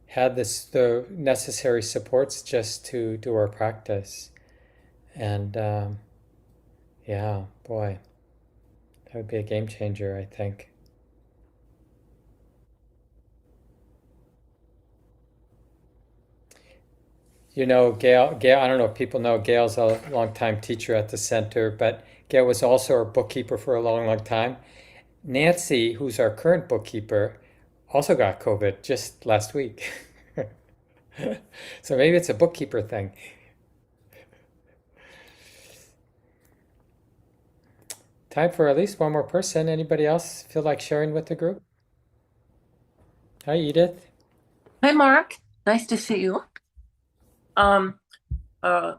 had the necessary supports just to do our practice. And yeah, boy, that would be a game changer, I think. Gail, I don't know if people know, Gail's a longtime teacher at the center, but Gail was also our bookkeeper for a long, long time. Nancy, who's our current bookkeeper, also got COVID just last week. So maybe it's a bookkeeper thing. Time for at least one more person. Anybody else feel like sharing with the group? Hi, Edith. Hi, Mark. Nice to see you. Um, uh,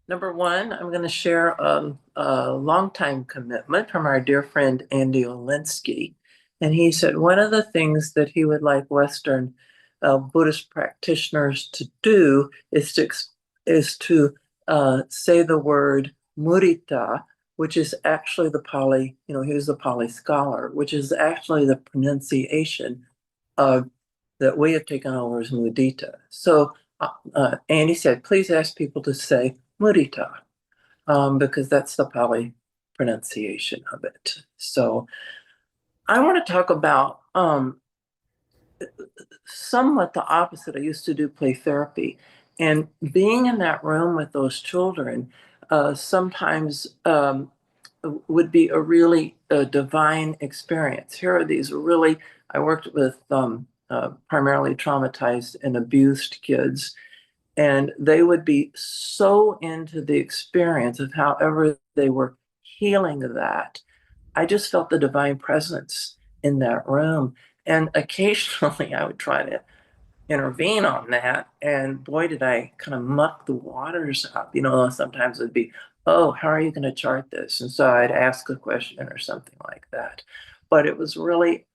Number one, I'm going to share a longtime commitment from our dear friend Andy Olinsky. And he said one of the things that he would like Western Buddhist practitioners to do is to say the word mudita, which is actually the Pali, he was a Pali scholar, which is actually the pronunciation of that we have taken over as mudita. So Andy said, please ask people to say mudita, because that's the Pali pronunciation of it. So I want to talk about somewhat the opposite. I used to do play therapy, and being in that room with those children sometimes would be a really divine experience. Here are these really, I worked with primarily traumatized and abused kids, and they would be so into the experience of however they were healing that. I just felt the divine presence in that room. And occasionally I would try to intervene on that. And boy, did I kind of muck the waters up. Sometimes it'd be, oh, how are you going to chart this? And so I'd ask a question or something like that. But it was really,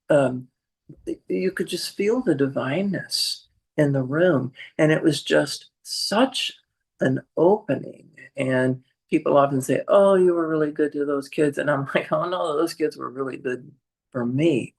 you could just feel the divineness in the room. And it was just such an opening. And people often say, oh, you were really good to those kids. And I'm like, oh, no, those kids were really good for me.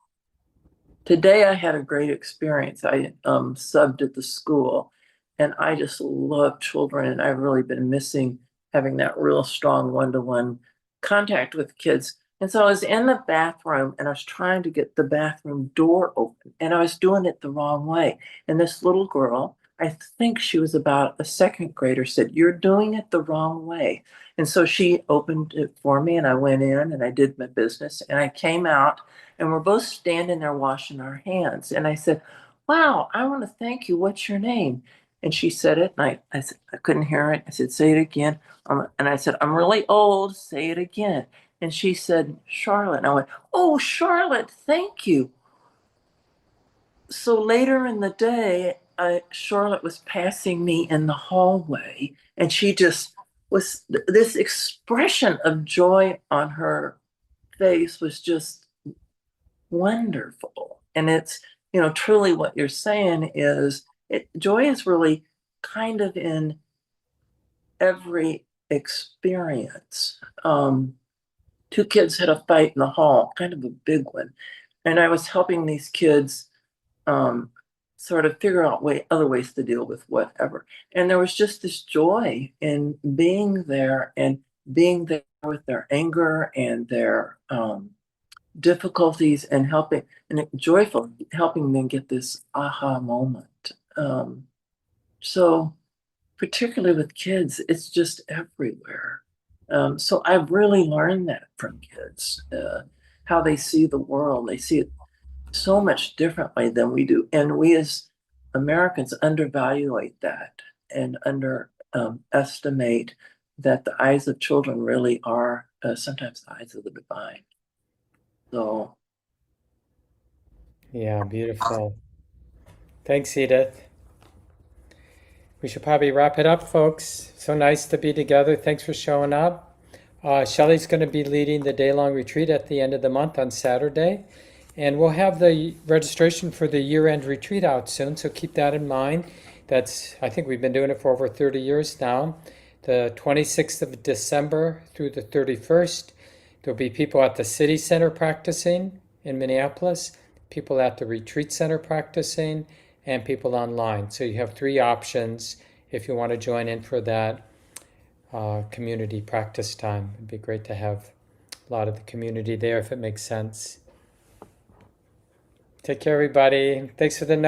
Today, I had a great experience. I subbed at the school, and I just love children. And I've really been missing having that real strong one-to-one contact with kids. And so I was in the bathroom, and I was trying to get the bathroom door open, and I was doing it the wrong way. And this little girl, I think she was about a second grader, said, "You're doing it the wrong way." And so she opened it for me, and I went in and I did my business, and I came out, and we're both standing there washing our hands. And I said, "Wow, I want to thank you. What's your name?" And she said it, and I said, I couldn't hear it. I said, "Say it again." And I said, "I'm really old. Say it again." And she said, "Charlotte." And I went, "Oh, Charlotte, thank you." So later in the day, Charlotte was passing me in the hallway, and she just was, this expression of joy on her face was just wonderful. And it's, truly what you're saying is joy is really kind of in every experience. Two kids had a fight in the hall, kind of a big one. And I was helping these kids sort of figure out other ways to deal with whatever. And there was just this joy in being there and being there with their anger and their difficulties and helping and joyful, helping them get this aha moment. So particularly with kids, it's just everywhere. So I've really learned that from kids, how they see the world. They see it so much differently than we do. And we as Americans undervaluate that and underestimate that the eyes of children really are sometimes the eyes of the divine. So, Yeah, beautiful. Thanks, Edith. We should probably wrap it up, folks. So nice to be together. Thanks for showing up. Shelley's going to be leading the day-long retreat at the end of the month on Saturday. And we'll have the registration for the year-end retreat out soon, so keep that in mind. I think we've been doing it for over 30 years now. The 26th of December through the 31st. There'll be people at the city center practicing in Minneapolis, people at the retreat center practicing, and people online. So you have 3 options if you want to join in for that community practice time. It'd be great to have a lot of the community there if it makes sense. Take care, everybody. Thanks for the note.